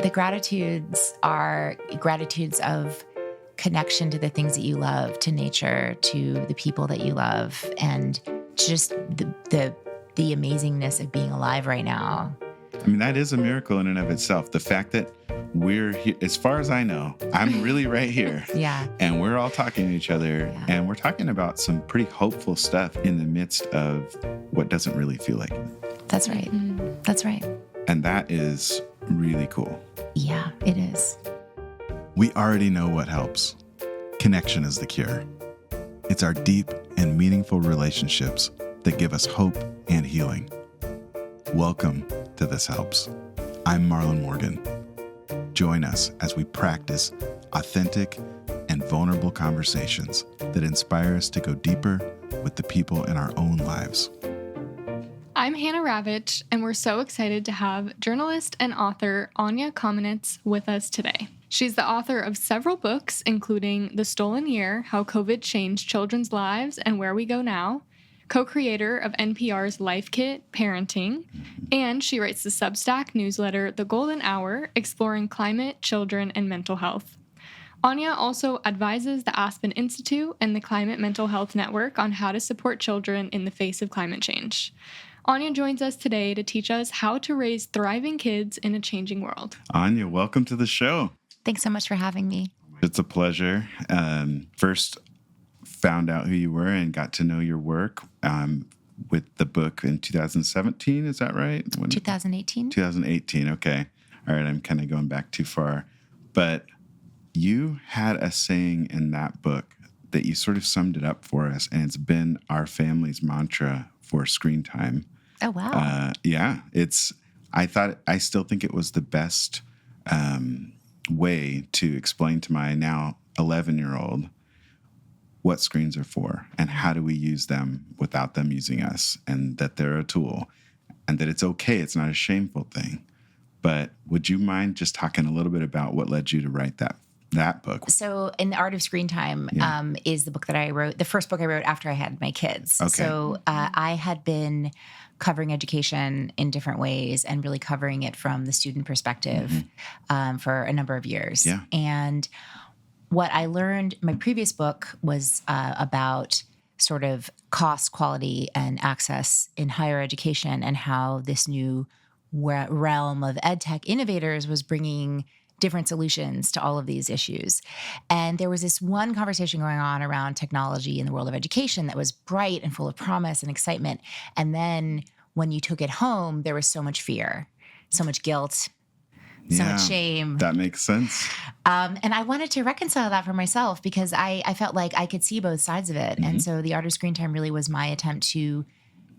The gratitudes are gratitudes of connection to the things that you love, to nature, to the people that you love, and just the amazingness of being alive right now. I mean, that is a miracle in and of itself. The fact that we're here, as far as I know, I'm really right here. Yeah. And we're all talking to each other, and we're talking about some pretty hopeful stuff in the midst of what doesn't really feel like it. That's right. Mm-hmm. That's right. And that is really cool. Yeah, it is. We already know what helps. Connection is the cure. It's our deep and meaningful relationships that give us hope and healing. Welcome to This Helps. I'm Marlon Morgan. Join us as we practice authentic and vulnerable conversations that inspire us to go deeper with the people in our own lives. I'm Hannah Ravitch, and we're so excited to have journalist and author Anya Kamenetz with us today. She's the author of several books, including The Stolen Year, How COVID Changed Children's Lives and Where We Go Now, co-creator of NPR's Life Kit, Parenting, and she writes the Substack newsletter The Golden Hour, exploring climate, children, and mental health. Anya also advises the Aspen Institute and the Climate Mental Health Network on how to support children in the face of climate change. Anya joins us today to teach us how to raise thriving kids in a changing world. Anya, welcome to the show. Thanks so much for having me. It's a pleasure. First, found out who you were and got to know your work with the book in 2017. Is that right? 2018. 2018. Okay. All right. I'm kind of going back too far. But you had a saying in that book that you sort of summed it up for us, and it's been our family's mantra for screen time. Oh, wow. Yeah. I still think it was the best way to explain to my now 11-year-old what screens are for and how do we use them without them using us, and that they're a tool and that it's okay. It's not a shameful thing. But would you mind just talking a little bit about what led you to write that book? So In the Art of Screen Time is the book that I wrote, the first book I wrote after I had my kids. Okay. So I had been covering education in different ways and really covering it from the student perspective for a number of years. Yeah. And what I learned, my previous book was about sort of cost, quality, and access in higher education, and how this new realm of ed tech innovators was bringing different solutions to all of these issues. And there was this one conversation going on around technology in the world of education that was bright and full of promise and excitement. And then when you took it home, there was so much fear, so much guilt, so much shame. That makes sense. And I wanted to reconcile that for myself because I felt like I could see both sides of it. And so The Art of Screen Time really was my attempt to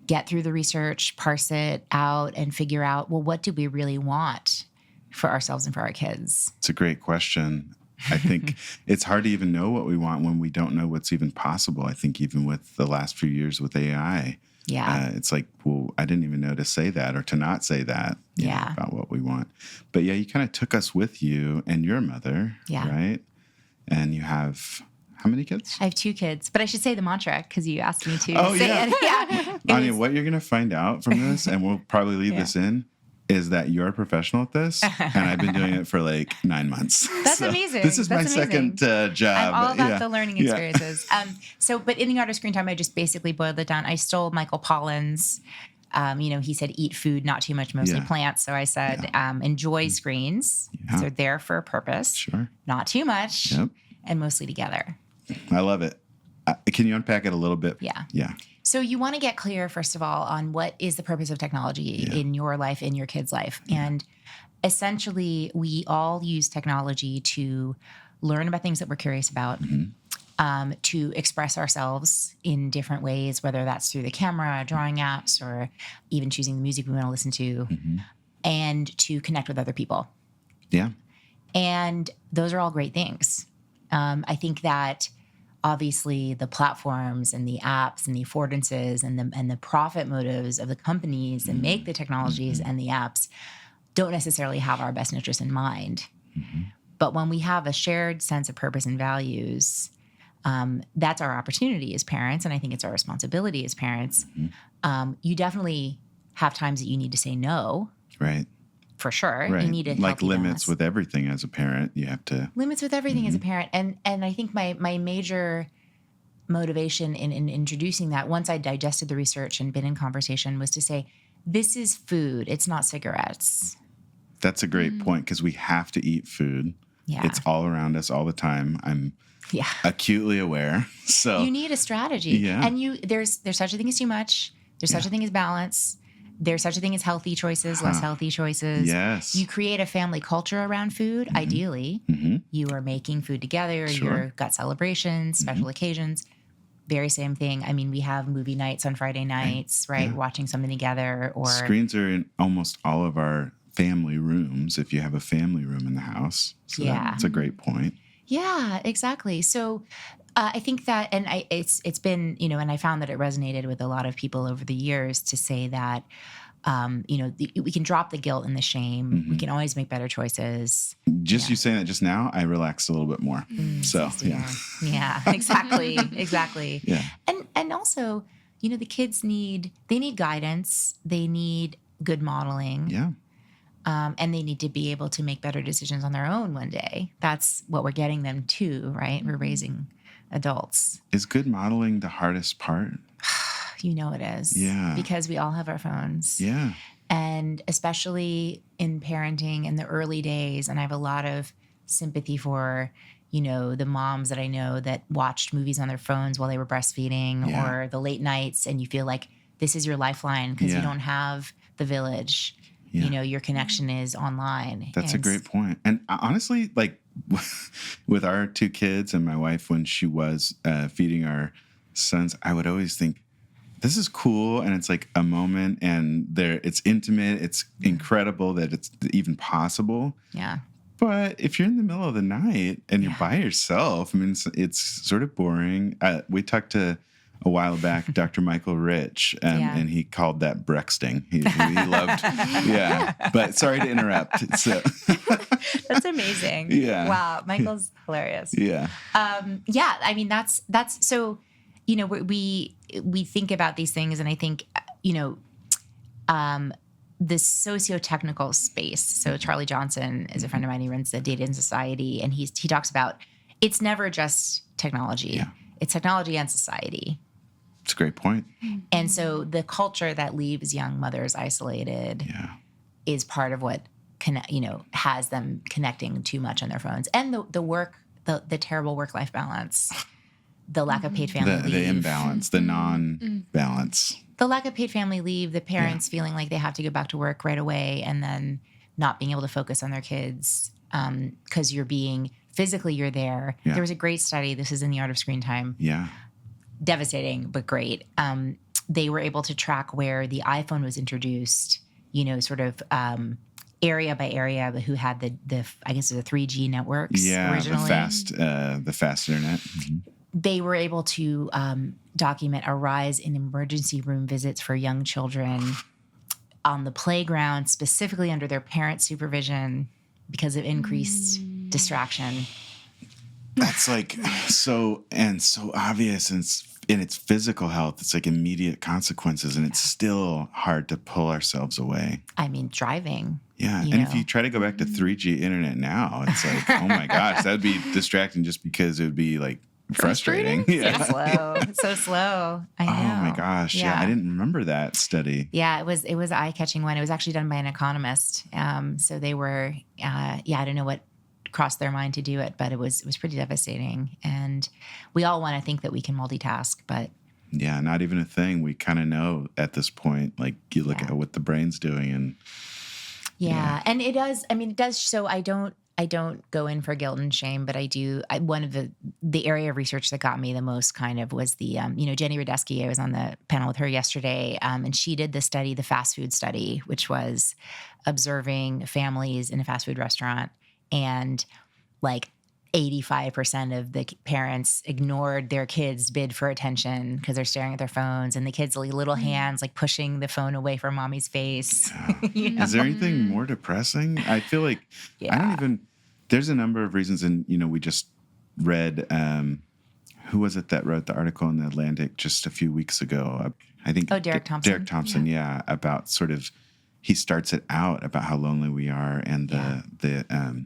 get through the research, parse it out, and figure out, well, what do we really want for ourselves and for our kids? It's a great question. I think it's hard to even know what we want when we don't know what's even possible. I think even with the last few years with AI, it's like, well, I didn't even know to say that or to not say that you know, about what we want. But yeah, you kind of took us with you and your mother, right? And you have how many kids? I have 2 kids, but I should say the mantra because you asked me to say it. Anya, what you're going to find out from this, and we'll probably leave this in, is that you're a professional at this, and I've been doing it for like 9 months. That's amazing. This is my second job. I'm all about the learning experiences. But in The Art of Screen Time, I just basically boiled it down. I stole Michael Pollan's, he said, eat food, not too much, mostly plants. So I said, enjoy screens. Yeah. So they're for a purpose. Sure. Not too much. Yep. And mostly together. I love it. Can you unpack it a little bit? Yeah. Yeah. So you want to get clear, first of all, on what is the purpose of technology in your life, in your kid's life. And essentially, we all use technology to learn about things that we're curious about, to express ourselves in different ways, whether that's through the camera, drawing apps, or even choosing the music we want to listen to, and to connect with other people. Yeah. And those are all great things. I think that obviously the platforms and the apps and the affordances and the profit motives of the companies that make the technologies and the apps don't necessarily have our best interests in mind. But when we have a shared sense of purpose and values, that's our opportunity as parents, and I think it's our responsibility as parents. You definitely have times that you need to say no. Right. for sure. Right. You need a like healthy limits balance. with everything as a parent. You have to Limits with everything as a parent. And I think my major motivation in introducing that, once I digested the research and been in conversation, was to say, this is food. It's not cigarettes. That's a great point, because we have to eat food. Yeah. It's all around us all the time. I'm acutely aware. So you need a strategy. Yeah. And there's such a thing as too much. There's such a thing as balance. There's such a thing as healthy choices, less healthy choices. Yes. You create a family culture around food, ideally. You are making food together. Sure. You've got celebrations, special occasions. Very same thing. I mean, we have movie nights on Friday nights, right? Yeah. Watching something together. Or screens are in almost all of our family rooms, if you have a family room in the house. So that's a great point. Yeah, exactly. So I think that, and it's been, and I found that it resonated with a lot of people over the years to say that, we can drop the guilt and the shame. We can always make better choices. Just you saying that just now, I relaxed a little bit more. So yeah, exactly, exactly. Yeah. And also, the kids need guidance. They need good modeling. Yeah. And they need to be able to make better decisions on their own one day. That's what we're getting them to, right? We're raising adults. Is good modeling the hardest part? It is. Yeah. Because we all have our phones. Yeah. And especially in parenting in the early days, and I have a lot of sympathy for, the moms that I know that watched movies on their phones while they were breastfeeding, or the late nights, and you feel like this is your lifeline because you don't have the village. Yeah. Your connection is online. That's a great point. And honestly, like with our two kids and my wife, when she was feeding our sons, I would always think, this is cool. And it's like a moment, and it's intimate. It's incredible that it's even possible. Yeah. But if you're in the middle of the night and you're by yourself, I mean, it's sort of boring. We talked to a while back, Dr. Michael Rich, and he called that brexting. He loved, But sorry to interrupt. So that's amazing. Yeah. Wow, Michael's hilarious. Yeah. I mean, that's so. We think about these things, and I think the socio-technical space. So Charlie Johnson is a friend of mine. He runs the Data and Society, and he talks about it's never just technology. Yeah. It's technology and society. It's a great point. And so the culture that leaves young mothers isolated is part of what has them connecting too much on their phones, and the terrible work-life balance, the lack of paid family leave, the imbalance, the non-balance, the lack of paid family leave, the parents feeling like they have to go back to work right away, and then not being able to focus on their kids because you're there. Yeah. There was a great study. This is in The Art of Screen Time. Yeah. Devastating, but great. They were able to track where the iPhone was introduced, sort of area by area, but who had the I guess the 3G networks originally. The fast internet. Mm-hmm. They were able to document a rise in emergency room visits for young children on the playground, specifically under their parents' supervision, because of increased distraction. That's like so obvious, and in its physical health, it's like immediate consequences, and it's still hard to pull ourselves away. I mean, driving. Yeah, and if you try to go back to 3G internet now, it's like, oh my gosh, that'd be distracting just because it would be like frustrating. Yeah. So slow. I know. Oh my gosh. Yeah. I didn't remember that study. Yeah, it was an eye-catching one. It was actually done by an economist. So they were, I don't know what crossed their mind to do it, but it was pretty devastating. And we all want to think that we can multitask, but yeah, not even a thing. We kind of know at this point, like you look at what the brain's doing, and and it does. I mean, it does. So I don't go in for guilt and shame, but I do. One of the area of research that got me the most kind of was the, Jenny Radesky. I was on the panel with her yesterday, and she did the study, the fast food study, which was observing families in a fast food restaurant, and like 85% of the parents ignored their kids' bid for attention because they're staring at their phones, and the kids' little hands like pushing the phone away from mommy's face. Is there anything more depressing? I feel like I don't even. There's a number of reasons, and we just read. Who was it that wrote the article in the Atlantic just a few weeks ago? I think Derek Thompson. Derek Thompson, about sort of he starts it out about how lonely we are, and the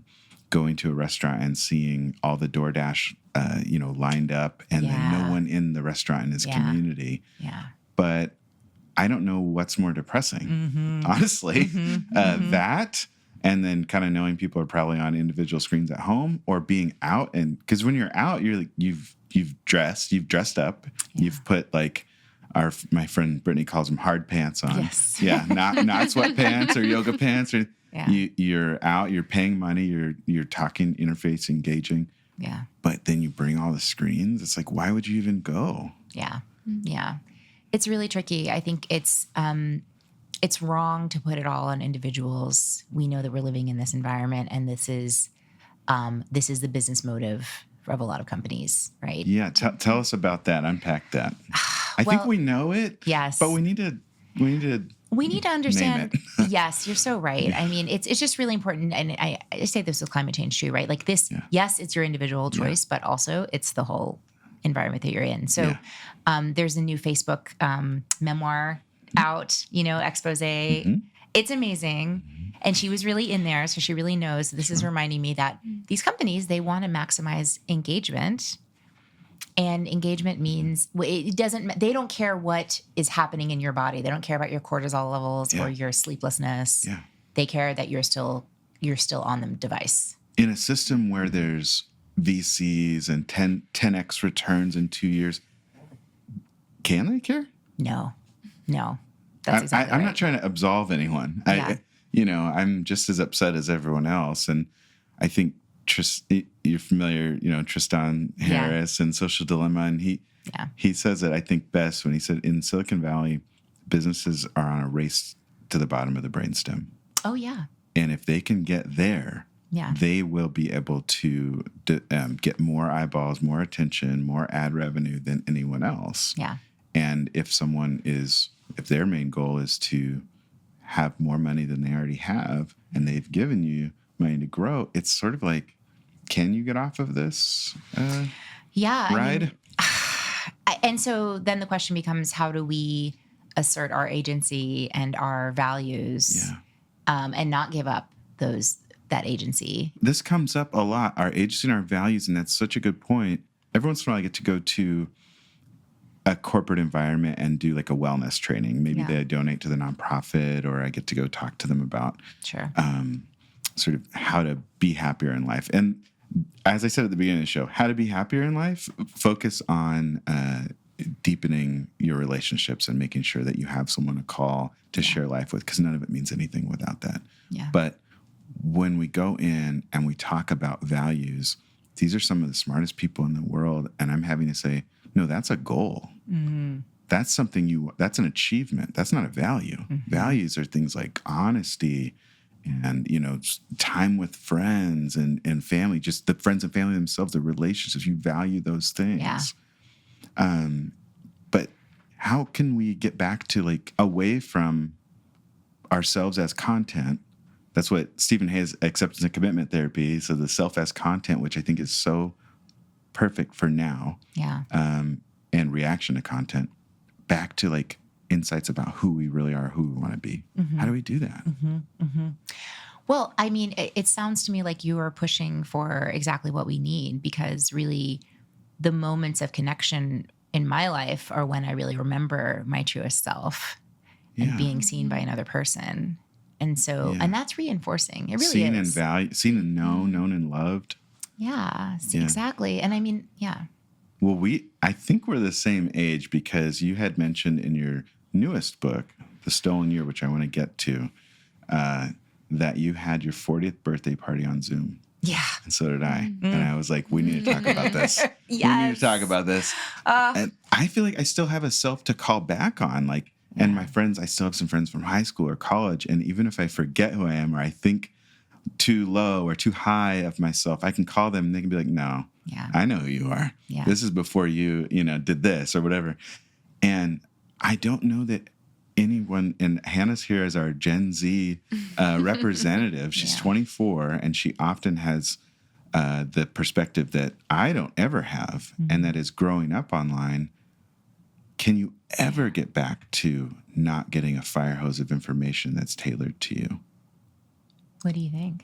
going to a restaurant and seeing all the DoorDash, lined up, and then no one in the restaurant in his community. Yeah. But I don't know what's more depressing, honestly, that, and then kind of knowing people are probably on individual screens at home, or being out. And because when you're out, you're like, you've dressed up, you've put like, my friend Brittany calls them hard pants on. Yes. Yeah. Not sweatpants or yoga pants, or you're out, you're paying money, you're talking, interface, engaging. Yeah. But then you bring all the screens. It's like, why would you even go? Yeah. Yeah. It's really tricky. I think it's wrong to put it all on individuals. We know that we're living in this environment, and this is the business motive of a lot of companies, right? Yeah. Tell us about that. Unpack that. I think we know it. Yes. But we need to understand. Name it. Yes, you're so right. Yeah. I mean, it's just really important. And I say this with climate change too, right? Like this, yes, it's your individual choice, but also it's the whole environment that you're in. So there's a new Facebook memoir out, expose. It's amazing. And she was really in there. So she really knows. This is reminding me that these companies, they want to maximize engagement. And engagement means they don't care what is happening in your body. They don't care about your cortisol levels or your sleeplessness. Yeah. They care that you're still on the device. In a system where there's VCs and 10x returns in 2 years, can they care? No. That's exactly I'm right. not trying to absolve anyone. Yeah. I'm just as upset as everyone else. And I think you're familiar, Tristan Harris and Social Dilemma. And he says it, I think, best when he said, in Silicon Valley, businesses are on a race to the bottom of the brainstem. Oh, yeah. And if they can get there, they will be able to get more eyeballs, more attention, more ad revenue than anyone else. Yeah. And if their main goal is to have more money than they already have, and they've given you money to grow, it's sort of like, can you get off of this ride? And so then the question becomes, how do we assert our agency and our values and not give up that agency? This comes up a lot, our agency and our values, and that's such a good point. Every once in a while I get to go to a corporate environment and do like a wellness training. Maybe they donate to the nonprofit, or I get to go talk to them about sort of how to be happier in life. And as I said at the beginning of the show, how to be happier in life, focus on deepening your relationships and making sure that you have someone to call to share life with, because none of it means anything without that. Yeah. But when we go in and we talk about values, these are some of the smartest people in the world. And I'm having to say, no, that's a goal. Mm-hmm. That's something that's an achievement. That's not a value. Mm-hmm. Values are things like honesty and, time with friends and family, just the friends and family themselves, the relationships. You value those things. Yeah. But how can we get back to like away from ourselves as content? That's what Stephen Hayes, acceptance and commitment therapy. So the self as content, which I think is so perfect for now. Yeah. And reaction to content, back to like insights about who we really are, who we want to be. Mm-hmm. How do we do that? Mm-hmm. Mm-hmm. Well, I mean, it sounds to me like you are pushing for exactly what we need, because really the moments of connection in my life are when I really remember my truest self and being seen by another person. And so, and that's reinforcing. It really seen is. And valued, seen and known and loved. Yeah, exactly. And I mean, Well, I think we're the same age, because you had mentioned in your newest book, The Stolen Year, which I want to get to, that you had your 40th birthday party on Zoom. Yeah. And so did I. Mm-hmm. And I was like, we need to talk about this. Yes. We need to talk about this. And I feel like I still have a self to call back on. Like, and my friends, I still have some friends from high school or college. And even if I forget who I am, or I think too low or too high of myself, I can call them and they can be like, no, I know who you are. Yeah. This is before you did this or whatever. And I don't know that anyone, and Hannah's here as our Gen Z representative. She's 24, and she often has the perspective that I don't ever have, and that is growing up online. can you ever get back to not getting a fire hose of information that's tailored to you? What do you think?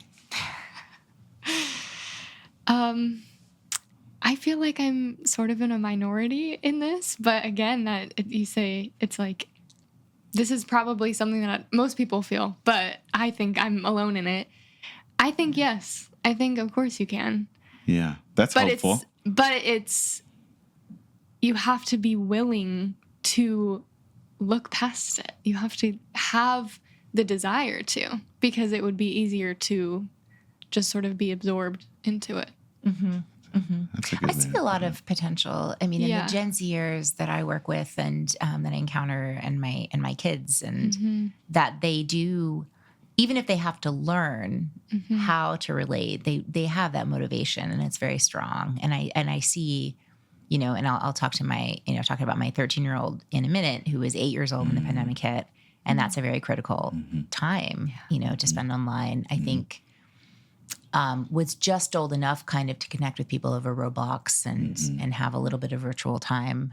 I feel like I'm sort of in a minority in this, but again, you say it's like, this is probably something that most people feel, but I think I'm alone in it. I think yes. I think of course you can. Yeah, that's helpful. It's you have to be willing to look past it. You have to have the desire to, because it would be easier to just sort of be absorbed into it. Mm-hmm. Mm-hmm. That's a good I see a lot of potential. I mean, in the Gen Zers that I work with and that I encounter and my kids, and that they do, even if they have to learn how to relate, they have that motivation, and it's very strong. And I see, you know, and I'll talk to talking about my 13-year-old in a minute, who was 8 years old when the pandemic hit, and that's a very critical time, you know, to spend online. I think. Was just old enough kind of to connect with people over Roblox and have a little bit of virtual time.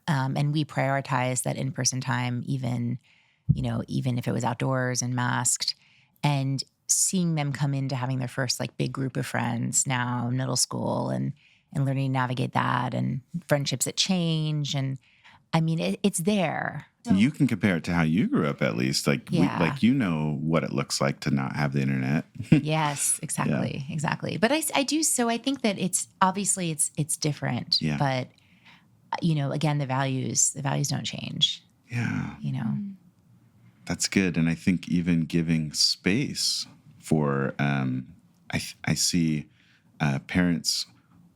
And we prioritized that in-person time, even if it was outdoors and masked, and seeing them come into having their first like big group of friends now in middle school and learning to navigate that, and friendships that change. And I mean, it's there. You can compare it to how you grew up, at least. Like, you know what it looks like to not have the internet. Yes, exactly. Exactly. But I do. So I think that it's obviously it's different, but you know, again, the values don't change. Yeah. You know, that's good. And I think even giving space for, I see parents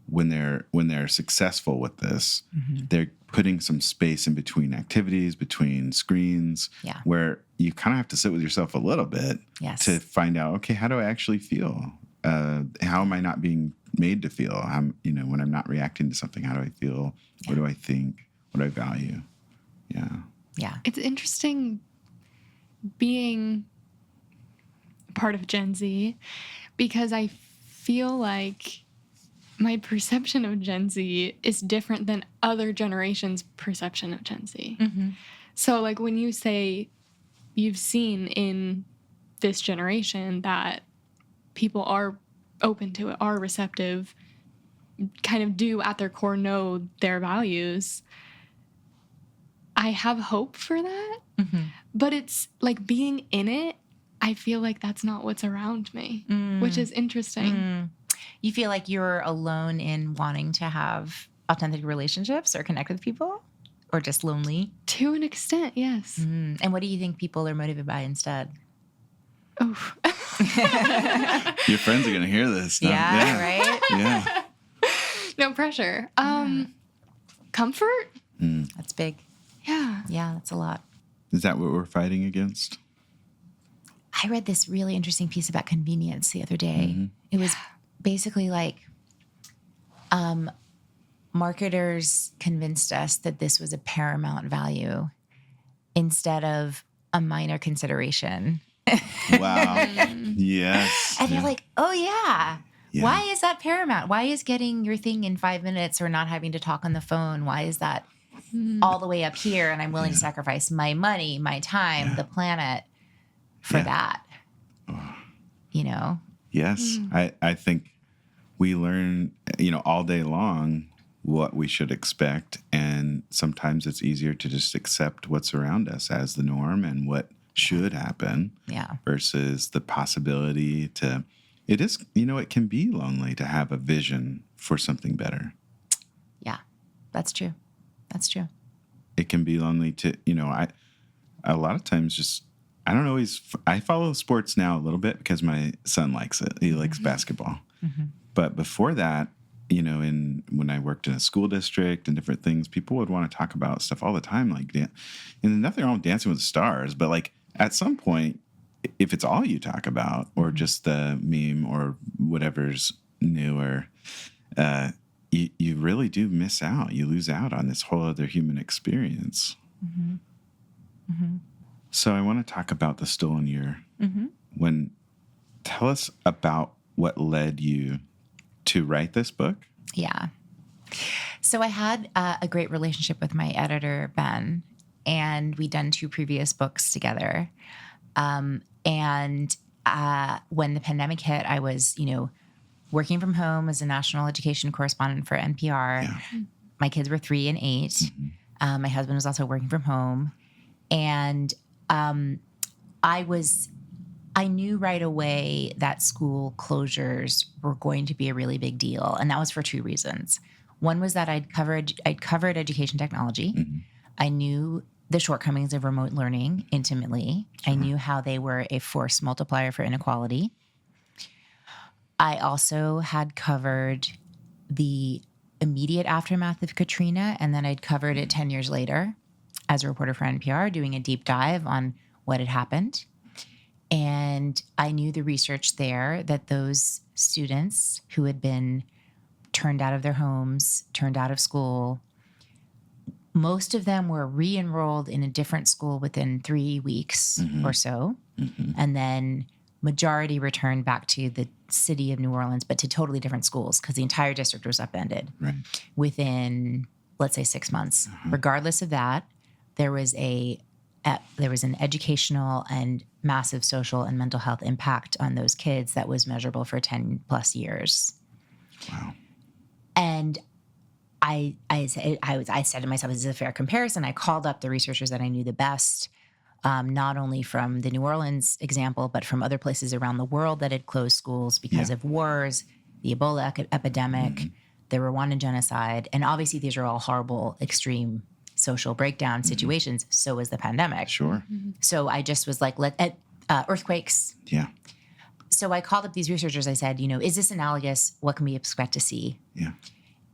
when they're successful with this, they're putting some space in between activities, between screens, where you kind of have to sit with yourself a little bit to find out, okay, how do I actually feel? How am I not being made to feel? When I'm not reacting to something, how do I feel? What do I think? What do I value? Yeah. Yeah. It's interesting being part of Gen Z, because I feel like my perception of Gen Z is different than other generations' perception of Gen Z. So, like, when you say you've seen in this generation that people are open to it, are receptive, kind of do at their core know their values, I have hope for that. But it's like being in it, I feel like that's not what's around me, which is interesting. You feel like you're alone in wanting to have authentic relationships or connect with people, or just lonely? To an extent, yes. And what do you think people are motivated by instead? Oh. Your friends are going to hear this. No? Yeah, right? Yeah. No pressure. Comfort? That's big. Yeah. Yeah, that's a lot. Is that what we're fighting against? I read this really interesting piece about convenience the other day. It was basically like marketers convinced us that this was a paramount value instead of a minor consideration. Wow. Yes. And you're like, oh, yeah. Why is that paramount? Why is getting your thing in 5 minutes or not having to talk on the phone? Why is that all the way up here? And I'm willing to sacrifice my money, my time, the planet for that, you know? Yes. I think we learn, all day long what we should expect. And sometimes it's easier to just accept what's around us as the norm and what should happen versus the possibility it is, it can be lonely to have a vision for something better. Yeah, that's true. That's true. It can be lonely to, a lot of times I follow sports now a little bit because my son likes it. He likes basketball. But before that, when I worked in a school district and different things, people would want to talk about stuff all the time. Like, and nothing wrong with Dancing with the Stars, but like at some point, if it's all you talk about or just the meme or whatever's newer, you really do miss out. You lose out on this whole other human experience. So I want to talk about the stolen year. Tell us about what led you to write this book. Yeah. So I had a great relationship with my editor, Ben, and we'd done 2 previous books together. And when the pandemic hit, I was, working from home as a national education correspondent for NPR. Yeah. My kids were 3 and 8. Mm-hmm. My husband was also working from home. And I knew right away that school closures were going to be a really big deal. And that was for 2 reasons. One was that I'd covered education technology. Mm-hmm. I knew the shortcomings of remote learning intimately. Sure. I knew how they were a force multiplier for inequality. I also had covered the immediate aftermath of Katrina, and then I'd covered it 10 years later as a reporter for NPR, doing a deep dive on what had happened. And I knew the research there that those students who had been turned out of their homes, turned out of school, most of them were re-enrolled in a different school within 3 weeks or so. Mm-hmm. And then majority returned back to the city of New Orleans, but to totally different schools because the entire district was upended within, let's say, 6 months. Regardless of that, there was an educational and massive social and mental health impact on those kids that was measurable for 10 plus years. Wow. And I said to myself, this is a fair comparison. I called up the researchers that I knew the best, not only from the New Orleans example, but from other places around the world that had closed schools because of wars, the Ebola epidemic, the Rwandan genocide. And obviously these are all horrible, extreme social breakdown situations. So was the pandemic. Sure. So I just was like, earthquakes. Yeah. So I called up these researchers. I said, is this analogous? What can we expect to see? Yeah.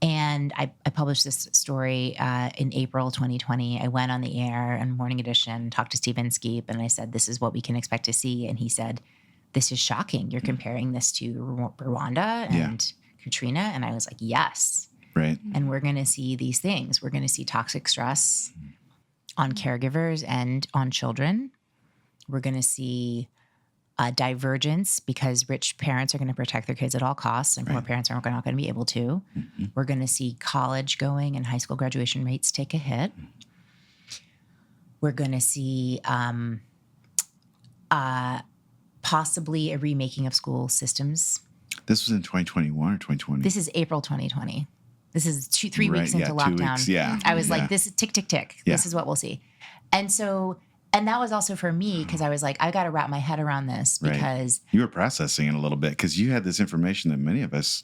And I published this story in April 2020. I went on the air on Morning Edition, talked to Steve Inskeep, and I said, this is what we can expect to see. And he said, this is shocking. You're comparing this to Rwanda and Katrina. And I was like, yes. Right. And we're going to see these things. We're going to see toxic stress on caregivers and on children. We're going to see divergence because rich parents are going to protect their kids at all costs and poor parents are not going to be able to. We're going to see college going and high school graduation rates take a hit. We're going to see possibly a remaking of school systems. This was in 2021 or 2020? This is April 2020. This is 3 weeks into lockdown. 2 weeks, I was like, this is tick, tick, tick. Yeah. This is what we'll see. And that was also for me because I was like, I got to wrap my head around this because you were processing it a little bit because you had this information that many of us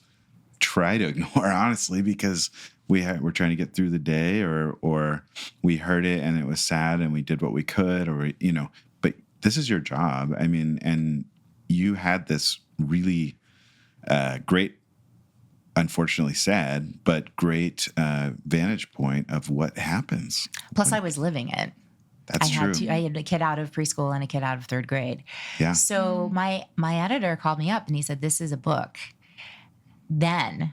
try to ignore, honestly, because we're trying to get through the day or we heard it and it was sad and we did what we could but this is your job. I mean, and you had this really great, unfortunately sad, but great vantage point of what happens. Plus I was living it. That's true. I had a kid out of preschool and a kid out of 3rd grade. Yeah. So my editor called me up and he said, this is a book. Then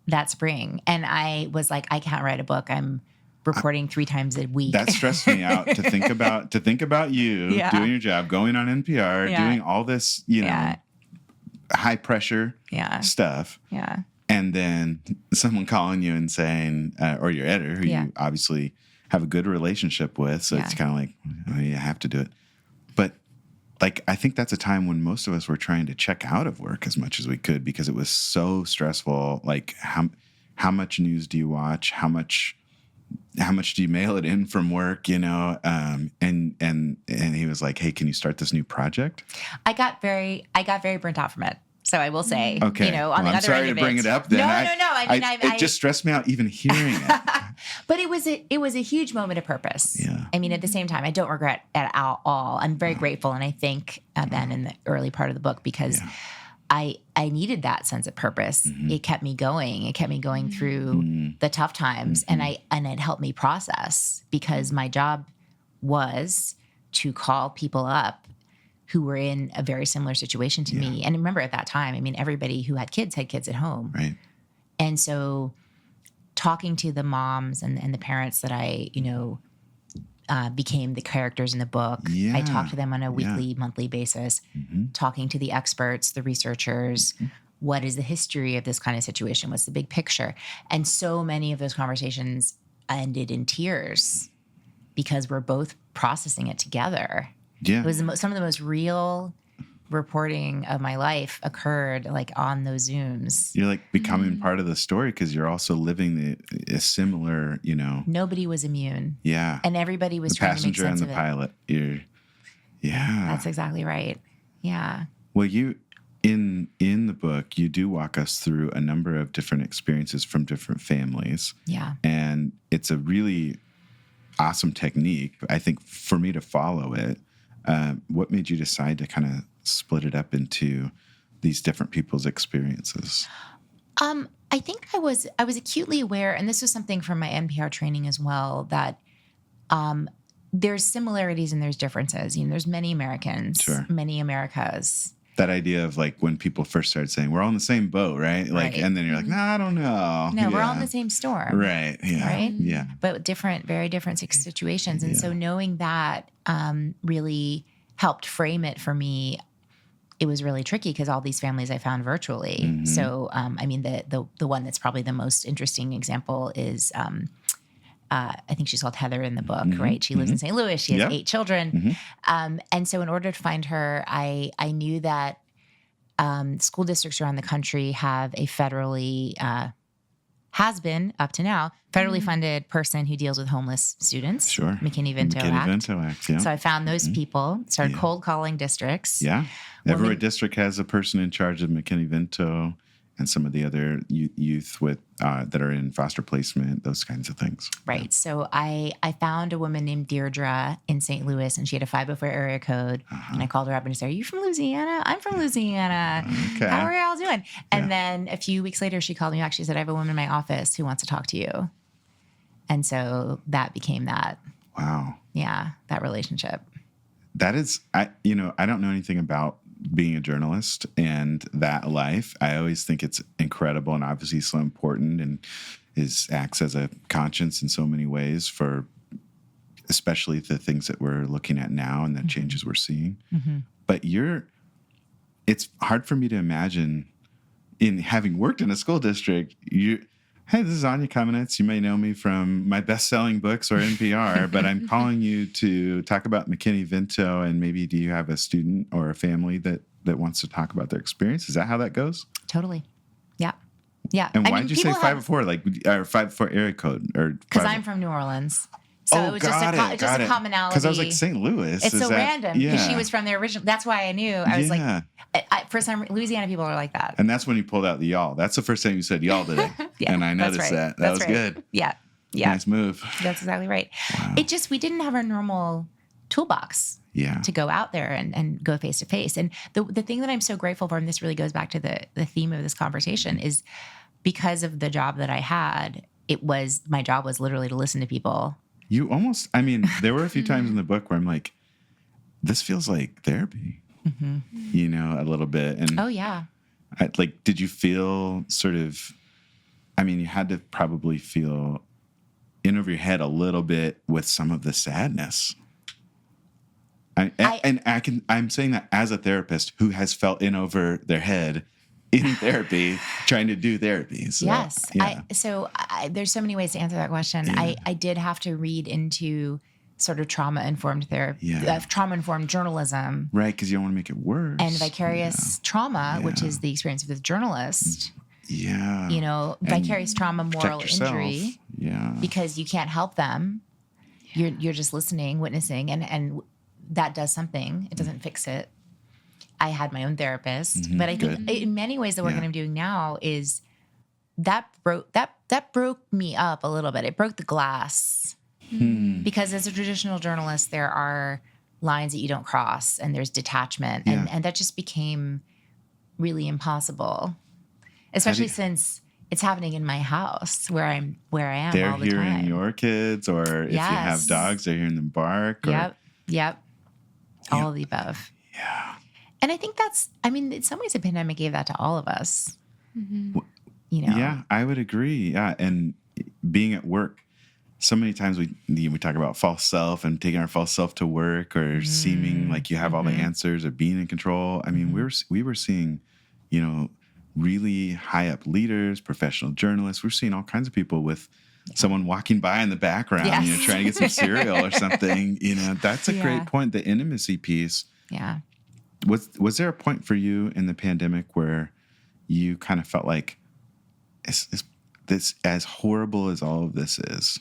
that spring. And I was like, I can't write a book. I'm reporting 3 times a week. That stressed me out to think about you doing your job, going on NPR, doing all this, high pressure stuff. Yeah. And then someone calling you and saying, or your editor, who you obviously have a good relationship with. So it's kind of like, oh, you have to do it. But like, I think that's a time when most of us were trying to check out of work as much as we could because it was so stressful. Like how much news do you watch? How much do you mail it in from work? And he was like, hey, can you start this new project? I got very burnt out from it. So I will say, okay. On the I'm other sorry end to bring it up then. No. I mean, it just stressed me out even hearing it. But it was a huge moment of purpose. Yeah. I mean, at the same time, I don't regret at all. I'm very grateful. And I thank Ben in the early part of the book because I needed that sense of purpose. It kept me going. It kept me going through the tough times. And it helped me process because my job was to call people up who were in a very similar situation to me. And remember at that time, I mean, everybody who had kids at home. Right. And so talking to the moms and the parents that I, became the characters in the book. Yeah. I talked to them on a weekly, monthly basis, talking to the experts, the researchers, what is the history of this kind of situation? What's the big picture? And so many of those conversations ended in tears because we're both processing it together. Yeah. It was some of the most real reporting of my life occurred like on those Zooms. You're like becoming part of the story because you're also living a similar, Nobody was immune. Yeah. And everybody was the trying to make passenger sense and of the it. pilot. Yeah. That's exactly right. Yeah. Well, you in the book, you do walk us through a number of different experiences from different families. Yeah. And it's a really awesome technique, I think, for me to follow it. What made you decide to kind of split it up into these different people's experiences? I think I was acutely aware, and this was something from my NPR training as well, that there's similarities and there's differences. There's many Americans, Sure. many Americas. That idea of like when people first started saying we're all in the same boat, right? Like, Right. and then you're like, no, I don't know. No, we're all in Yeah. the same storm. Right. Yeah. Right? Yeah. But very different situations. And Yeah. so knowing that really helped frame it for me. It was really tricky because all these families I found virtually. Mm-hmm. So, the one that's probably the most interesting example is, I think she's called Heather in the book, right? She lives in St. Louis. She has Yeah. 8 children. And so in order to find her, I knew that school districts around the country have a federally, has been up to now, federally funded person who deals with homeless students. Sure. McKinney-Vento Act. McKinney-Vento Act, yeah. So I found those people, started cold calling districts. Yeah. Every Women- district has a person in charge of McKinney-Vento and some of the other youth with that are in foster placement, those kinds of things. Right. So I found a woman named Deirdre in St. Louis, and she had a 504 area code. And I called her up and said, "Are you from Louisiana? I'm from Louisiana. Okay. How are y'all doing?" And Yeah. then a few weeks later, she called me back. She said, "I have a woman in my office who wants to talk to you." And so that became that. Wow. Yeah, that relationship. That is, I don't know anything about being a journalist and that life. I always think it's incredible and obviously so important and acts as a conscience in so many ways for especially the things that we're looking at now and the changes we're seeing. But it's hard for me to imagine in having worked in a school district, hey, this is Anya Kamenetz. You may know me from my best-selling books or NPR, but I'm calling you to talk about McKinney-Vento, and maybe do you have a student or a family that wants to talk about their experience? Is that how that goes? Totally. Yeah. Yeah. And why did you say 504, or 504 area code? Because I'm from New Orleans. So it was just a commonality. Because I was like, St. Louis. It's so random because she Yeah. was from the original. That's why I knew. I was Yeah. like, for some Louisiana people are like that. And that's when you pulled out the y'all. That's the first time you said y'all today. Yeah, And I that's noticed right. that. That That's was right. good. Yeah. Yeah. Nice move. That's exactly right. Wow. We didn't have our normal toolbox Yeah. to go out there and go face to face. And the thing that I'm so grateful for, and this really goes back to the theme of this conversation, is because of the job that I had, my job was literally to listen to people. You almost, there were a few times in the book where I'm like, this feels like therapy, a little bit. And Oh, yeah. did you feel sort of, you had to probably feel in over your head a little bit with some of the sadness. I'm saying that as a therapist who has felt in over their head in therapy, trying to do therapy. So, Yes. yeah. There's so many ways to answer that question. Yeah. I did have to read into sort of trauma-informed therapy, Yeah. trauma-informed journalism Right, because you don't want to make it worse. and vicarious trauma, which Yeah. is the experience of the journalist. Yeah. Vicarious trauma, moral Protect yourself. injury, Yeah. because you can't help them. You're just listening, witnessing, and that does something. It doesn't fix it. I had my own therapist, but I think Good. in many ways the work Yeah. that I'm doing now is that broke me up a little bit. It broke the glass because as a traditional journalist, there are lines that you don't cross, and there's detachment, and that just became really impossible, especially since it's happening in my house where I am They're all the time. hearing your kids, or if you have Yes. dogs, they're hearing them bark. Or, Yep. All of the above. Yeah. And I think in some ways the pandemic gave that to all of us. Yeah, I would agree. Yeah. And being at work, so many times we talk about false self and taking our false self to work, or seeming like you have all the answers, or being in control. We were seeing, really high up leaders, professional journalists. We're seeing all kinds of people with someone walking by in the background, Yes. trying to get some cereal or something. That's a Yeah. great point. The intimacy piece. Yeah. Was there a point for you in the pandemic where you kind of felt like, is this, as horrible as all of this is,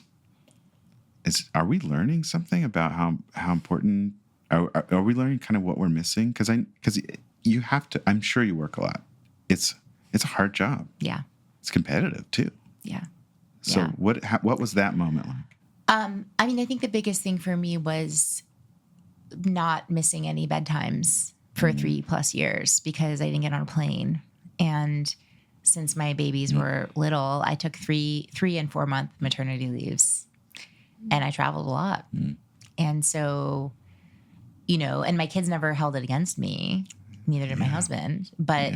are we learning something about how important, are we learning kind of what we're missing? Because you have to, I'm sure you work a lot. It's a hard job. Yeah. It's competitive too. Yeah. So Yeah. what was that moment like? I mean, I think the biggest thing for me was not missing any bedtimes for 3+ years because I didn't get on a plane. And since my babies were little, I took 3 and 4 month maternity leaves and I traveled a lot. And so, and my kids never held it against me. Neither did my husband, but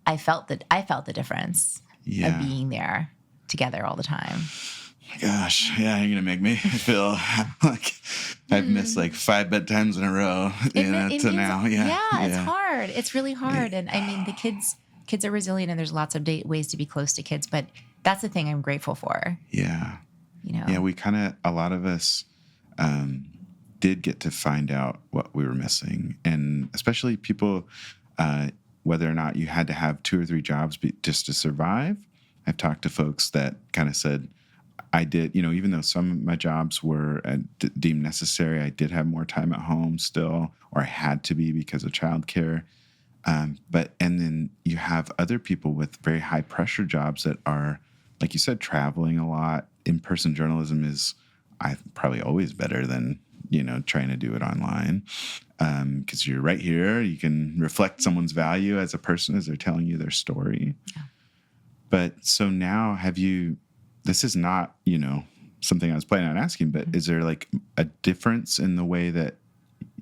I felt the difference of being there together all the time. Gosh, yeah, you're gonna make me feel like I've missed like 5 bedtimes in a row. Now. It's hard. It's really hard. And I mean, the kids are resilient, and there's lots of ways to be close to kids. But that's the thing I'm grateful for. Yeah. We a lot of us did get to find out what we were missing, and especially people, whether or not you had to have 2 or 3 jobs just to survive. I've talked to folks that kind of said, I did, even though some of my jobs were deemed necessary, I did have more time at home still, or I had to be because of childcare. And then you have other people with very high pressure jobs that are, like you said, traveling a lot. In-person journalism is probably always better than, trying to do it online. Because you're right here. You can reflect someone's value as a person as they're telling you their story. Yeah. But so now this is not, something I was planning on asking, but is there like a difference in the way that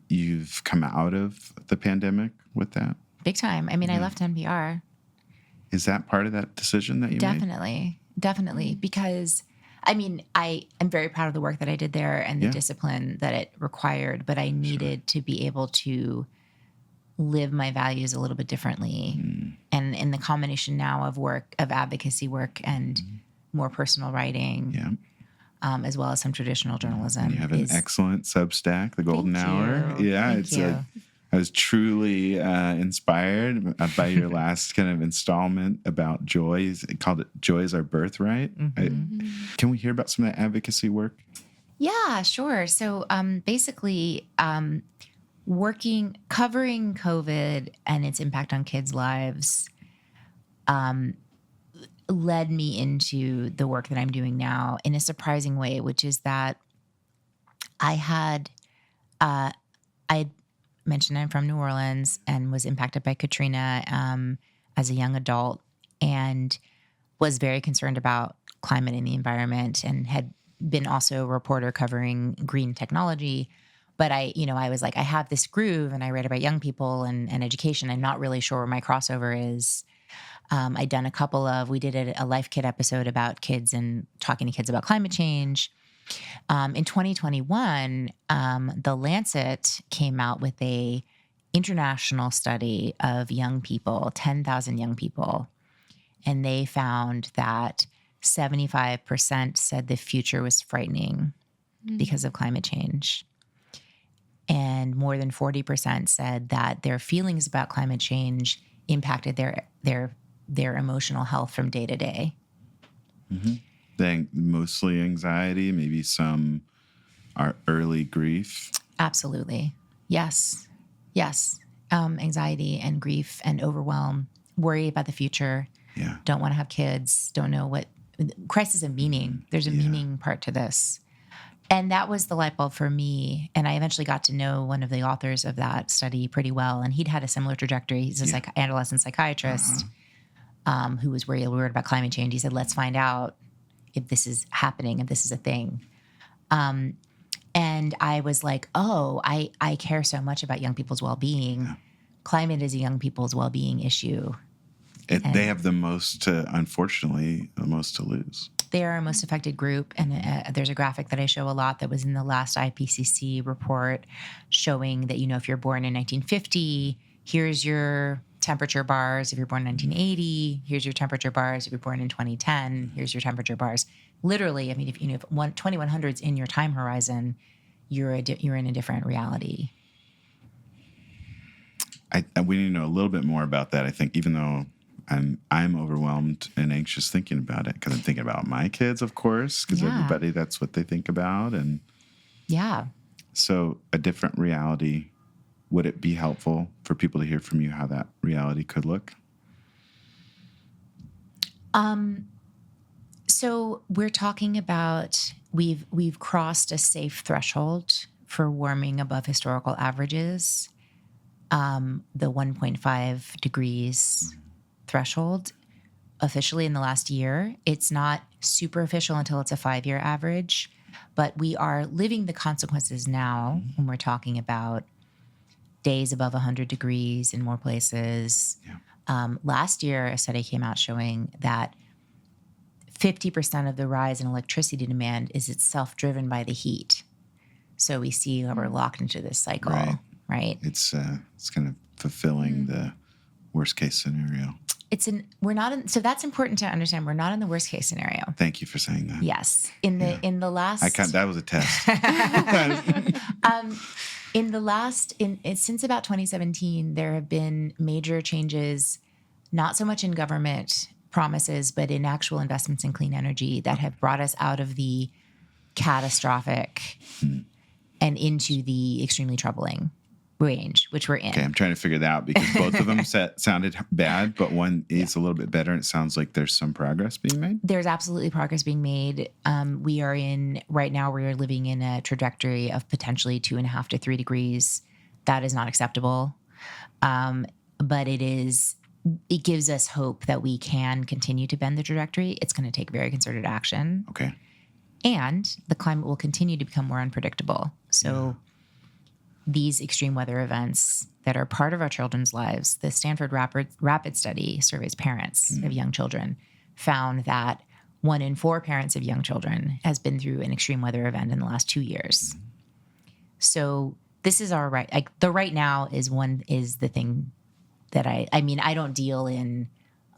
you've come out of the pandemic with that? Big time. I mean, I left NPR. Is that part of that decision that you made? Definitely. Because, I mean, I am very proud of the work that I did there and the discipline that it required, but I needed to be able to live my values a little bit differently. And in the combination now of advocacy work and more personal writing, as well as some traditional journalism. And you have an excellent Substack, The Golden Hour. Yeah, Thank you. I was truly inspired by your last kind of installment about joy. It called it "Joy is Our Birthright." Can we hear about some of that advocacy work? Yeah, sure. So basically, covering COVID and its impact on kids' lives led me into the work that I'm doing now in a surprising way, which is that I mentioned I'm from New Orleans and was impacted by Katrina as a young adult, and was very concerned about climate and the environment, and had been also a reporter covering green technology. But I was like, I have this groove, and I write about young people and education. I'm not really sure where my crossover is. I'd done we did a Life Kit episode about kids and talking to kids about climate change. In 2021, The Lancet came out with a international study of young people, 10,000 young people. And they found that 75% said the future was frightening because of climate change. And more than 40% said that their feelings about climate change impacted their emotional health from day to day. Mostly anxiety, maybe some early grief. Absolutely. Yes. Anxiety and grief and overwhelm, worry about the future. Yeah. Don't want to have kids. Don't know what crisis of meaning. There's a meaning part to this. And that was the light bulb for me. And I eventually got to know one of the authors of that study pretty well. And he'd had a similar trajectory. He's a adolescent psychiatrist who was really worried about climate change. He said, let's find out if this is happening, if this is a thing. And I was like, I care so much about young people's well-being. Yeah. Climate is a young people's well-being issue. They have unfortunately, the most to lose. They are our most affected group. And there's a graphic that I show a lot that was in the last IPCC report showing that, if you're born in 1950, here's your temperature bars if you're born in 1980. Here's your temperature bars if you're born in 2010. Here's your temperature bars. Literally, I mean, if 2100's in your time horizon, you're in a different reality. We need to know a little bit more about that. I think, even though I'm overwhelmed and anxious thinking about it, because I'm thinking about my kids, of course, because everybody, that's what they think about, and so a different reality. Would it be helpful for people to hear from you how that reality could look? So we're talking about we've crossed a safe threshold for warming above historical averages, the 1.5 degrees threshold officially in the last year. It's not super official until it's a 5-year average, but we are living the consequences now when we're talking about days above 100 degrees in more places. Last year, a study came out showing that 50% of the rise in electricity demand is itself driven by the heat. So we see how we're locked into this cycle, right? It's kind of fulfilling the worst case scenario. So that's important to understand. We're not in the worst case scenario. Thank you for saying that. Yes. In the last, that was a test. Since about 2017, there have been major changes, not so much in government promises, but in actual investments in clean energy that have brought us out of the catastrophic and into the extremely troubling range, which we're in. Okay, I'm trying to figure that out because both of them sounded bad, but one is a little bit better, and it sounds like there's some progress being made. There's absolutely progress being made. Right now we are living in a trajectory of potentially 2.5 to 3 degrees. That is not acceptable. But it gives us hope that we can continue to bend the trajectory. It's going to take very concerted action. Okay. And the climate will continue to become more unpredictable. So these extreme weather events that are part of our children's lives, the Stanford Rapid Study surveys parents of young children, found that 1 in 4 parents of young children has been through an extreme weather event in the last 2 years. So this is our right. Like the right now is the thing that I don't deal in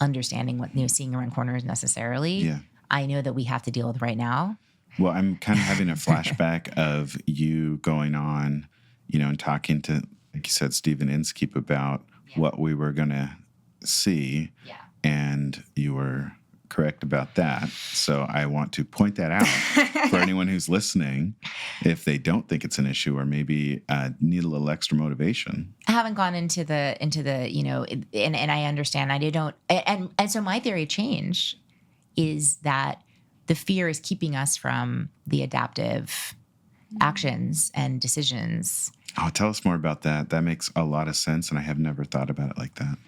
understanding what seeing around corners necessarily. Yeah. I know that we have to deal with right now. Well, I'm kind of having a flashback of you going on, and talking to, like you said, Stephen Inskeep about what we were going to see. Yeah. And you were correct about that. So I want to point that out for anyone who's listening, if they don't think it's an issue or maybe need a little extra motivation. I haven't gone into the and I understand. And so my theory of change is that the fear is keeping us from the adaptive actions and decisions. Oh, tell us more about that. That makes a lot of sense, and I have never thought about it like that.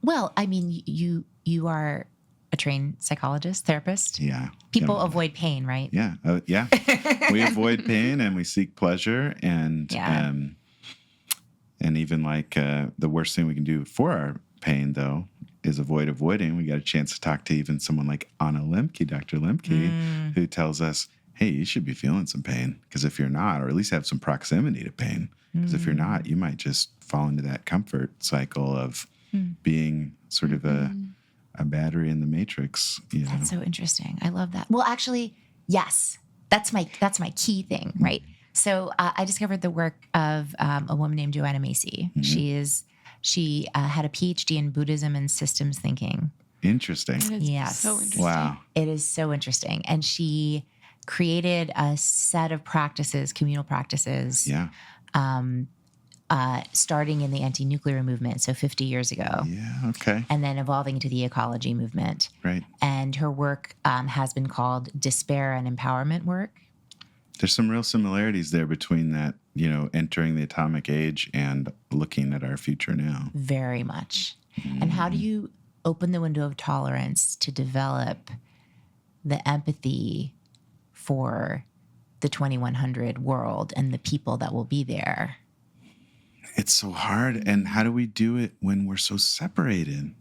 Well, I mean, you are a trained psychologist, therapist. Yeah. People avoid pain, right? Yeah. We avoid pain and we seek pleasure, and even like the worst thing we can do for our pain, though, is avoid avoiding. We got a chance to talk to even someone like Anna Lemke, Dr. Lemke, who tells us, hey, you should be feeling some pain, because if you're not, or at least have some proximity to pain, because if you're not, you might just fall into that comfort cycle of being sort of a battery in the matrix. That's so interesting. I love that. Well, actually, yes, that's my key thing, right? So I discovered the work of a woman named Joanna Macy. She had a PhD in Buddhism and systems thinking. Interesting. Yes. So interesting. Wow. It is so interesting. And she created a set of practices, communal practices, starting in the anti-nuclear movement, so 50 years ago. Yeah, okay. And then evolving into the ecology movement. Right. And her work has been called despair and empowerment work. There's some real similarities there between that, entering the atomic age and looking at our future now. Very much. And how do you open the window of tolerance to develop the empathy for the 2100 world and the people that will be there? It's so hard. And how do we do it when we're so separated?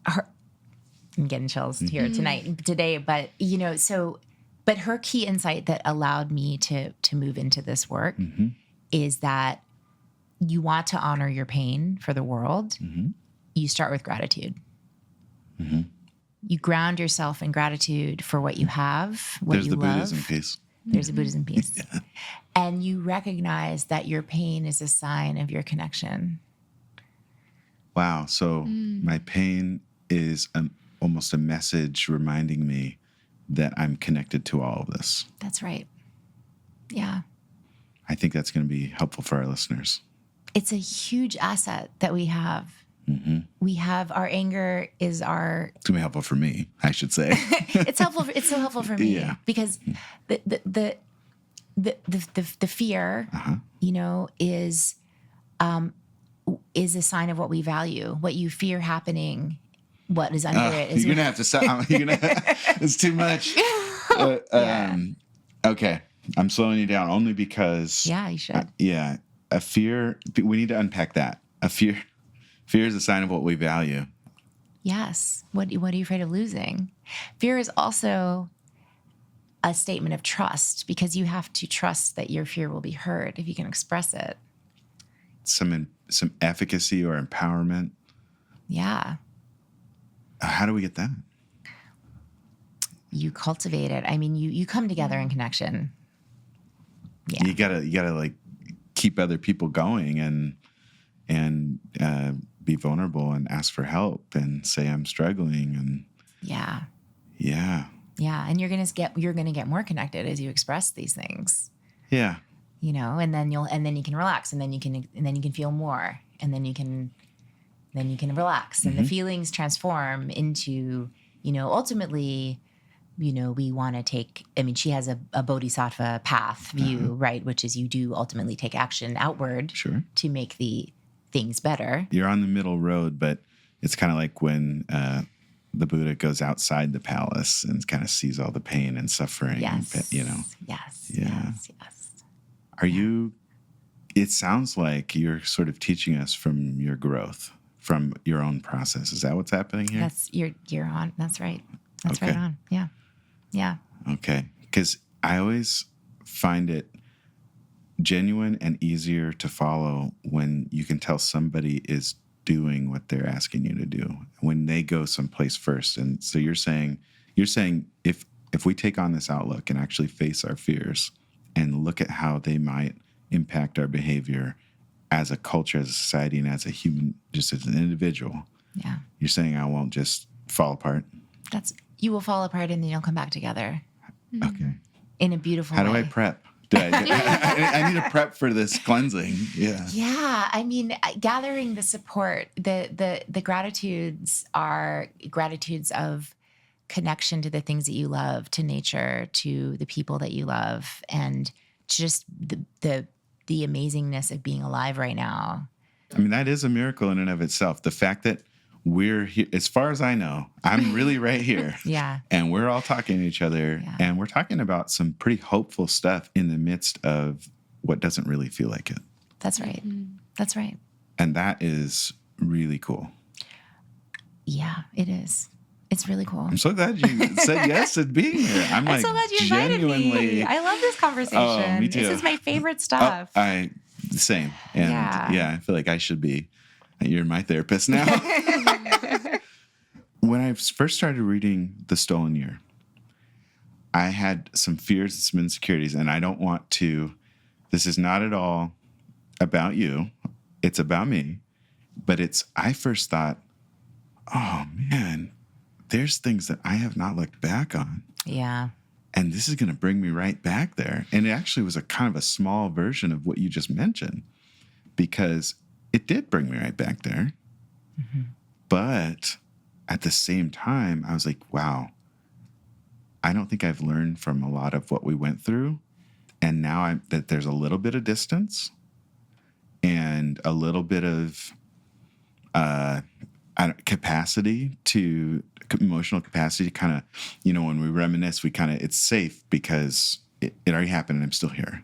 I'm getting chills here today, but but her key insight that allowed me to move into this work is that you want to honor your pain for the world, Mm-hmm. you start with gratitude. Mm-hmm. You ground yourself in gratitude for what you have, what There's you the love. Buddhism piece. There's a Buddhism piece. And you recognize that your pain is a sign of your connection. Wow. So my pain is almost a message reminding me that I'm connected to all of this. That's right. Yeah. I think that's going to be helpful for our listeners. It's a huge asset that we have. Mm-hmm. We have our anger is our. It's going to be helpful for me, I should say. It's helpful. It's so helpful for me because the fear, is a sign of what we value. What you fear happening, what is under it is. You're gonna have to stop. It's too much. Okay, I'm slowing you down only because. Yeah, you should. A fear. We need to unpack that. Fear is a sign of what we value. Yes. What are you afraid of losing? Fear is also a statement of trust because you have to trust that your fear will be heard if you can express it. Some efficacy or empowerment. Yeah. How do we get that? You cultivate it. I mean, you come together in connection. Yeah. You gotta like keep other people going and be vulnerable and ask for help and say I'm struggling and yeah. And you're gonna get more connected as you express these things. Yeah. And then you can relax and then you can feel more and then you can relax and the feelings transform into, ultimately, we want to take, she has a bodhisattva path view, right? Which is you do ultimately take action outward to make the things better. You're on the middle road, but it's kind of like when the Buddha goes outside the palace and kind of sees all the pain and suffering. Yes. Yes. Are you, it sounds like you're sort of teaching us from your growth, from your own process. Is that what's happening here? You're on. That's right. That's Okay. right on. Yeah. Yeah. Okay. Because I always find it genuine and easier to follow when you can tell somebody is doing what they're asking you to do, when they go someplace first. And so you're saying if we take on this outlook and actually face our fears and look at how they might impact our behavior as a culture, as a society, and as a human, just as an individual. Yeah. You're saying I won't just fall apart. You will fall apart and then you'll come back together. Okay. In a beautiful way. How do way. I prep? I need to prep for this cleansing. Yeah. Yeah. Gathering the support, the gratitudes are gratitudes of connection to the things that you love, to nature, to the people that you love, and just the amazingness of being alive right now. That is a miracle in and of itself. The fact that we're here, as far as I know, I'm really right here. Yeah. And we're all talking to each other, and we're talking about some pretty hopeful stuff in the midst of what doesn't really feel like it. That's right. That's right. And that is really cool. Yeah, it is. It's really cool. I'm so glad you said yes to being here. I'm so glad you invited me. I love this conversation. Oh, me too. This is my favorite stuff. Same. And I feel like I should be. You're my therapist now. When I first started reading The Stolen Year, I had some fears and some insecurities, and I don't want to, this is not at all about you. It's about me. But I first thought, oh man, there's things that I have not looked back on. Yeah. And this is going to bring me right back there. And it actually was a kind of a small version of what you just mentioned, because it did bring me right back there. Mm-hmm. But at the same time, I was like, wow, I don't think I've learned from a lot of what we went through. And now that there's a little bit of distance and a little bit of emotional capacity, kind of, when we reminisce, it's safe because it already happened and I'm still here.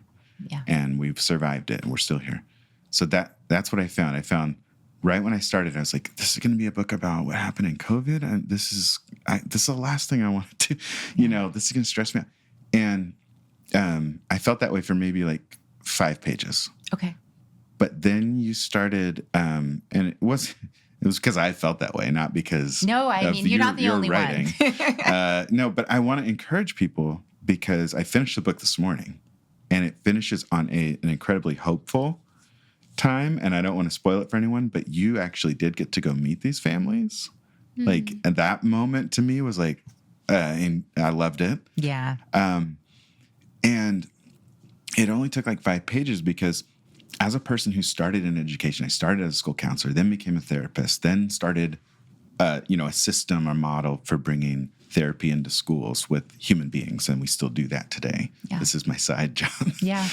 Yeah. And we've survived it and we're still here. So that's what I found. I found right when I started, I was like, this is going to be a book about what happened in COVID. And this is the last thing I want to do. This is going to stress me out. And I felt that way for maybe like 5 pages. Okay. But then you started, and it was because I felt that way, not because No, I mean, you're not the only writing. one. No, but I want to encourage people because I finished the book this morning, and it finishes on an incredibly hopeful time. And I don't want to spoil it for anyone, but you actually did get to go meet these families. Mm. Like, and that moment to me was like, and I loved it. Yeah. And it only took like 5 pages because as a person who started in education, I started as a school counselor, then became a therapist, then started, a system or model for bringing therapy into schools with human beings. And we still do that today. Yeah. This is my side job. Yeah.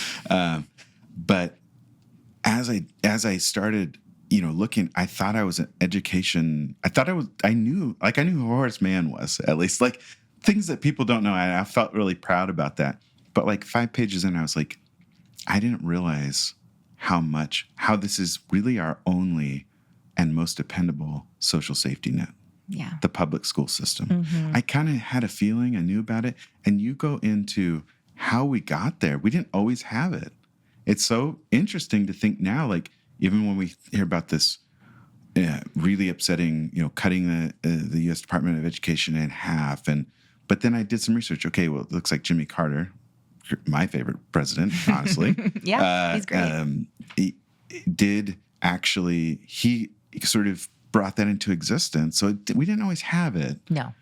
But as I started, looking, I thought I was an education. I knew who Horace Mann was, at least, like things that people don't know. I felt really proud about that. But like 5 pages in, I was like, I didn't realize how this is really our only and most dependable social safety net. Yeah. The public school system. Mm-hmm. I kind of had a feeling, I knew about it. And you go into how we got there. We didn't always have it. It's so interesting to think now, like even when we hear about this really upsetting, cutting the U.S. Department of Education in half. But then I did some research. Okay, well, it looks like Jimmy Carter, my favorite president, honestly. Yeah, he's great. He did actually, he sort of brought that into existence. So we didn't always have it. No.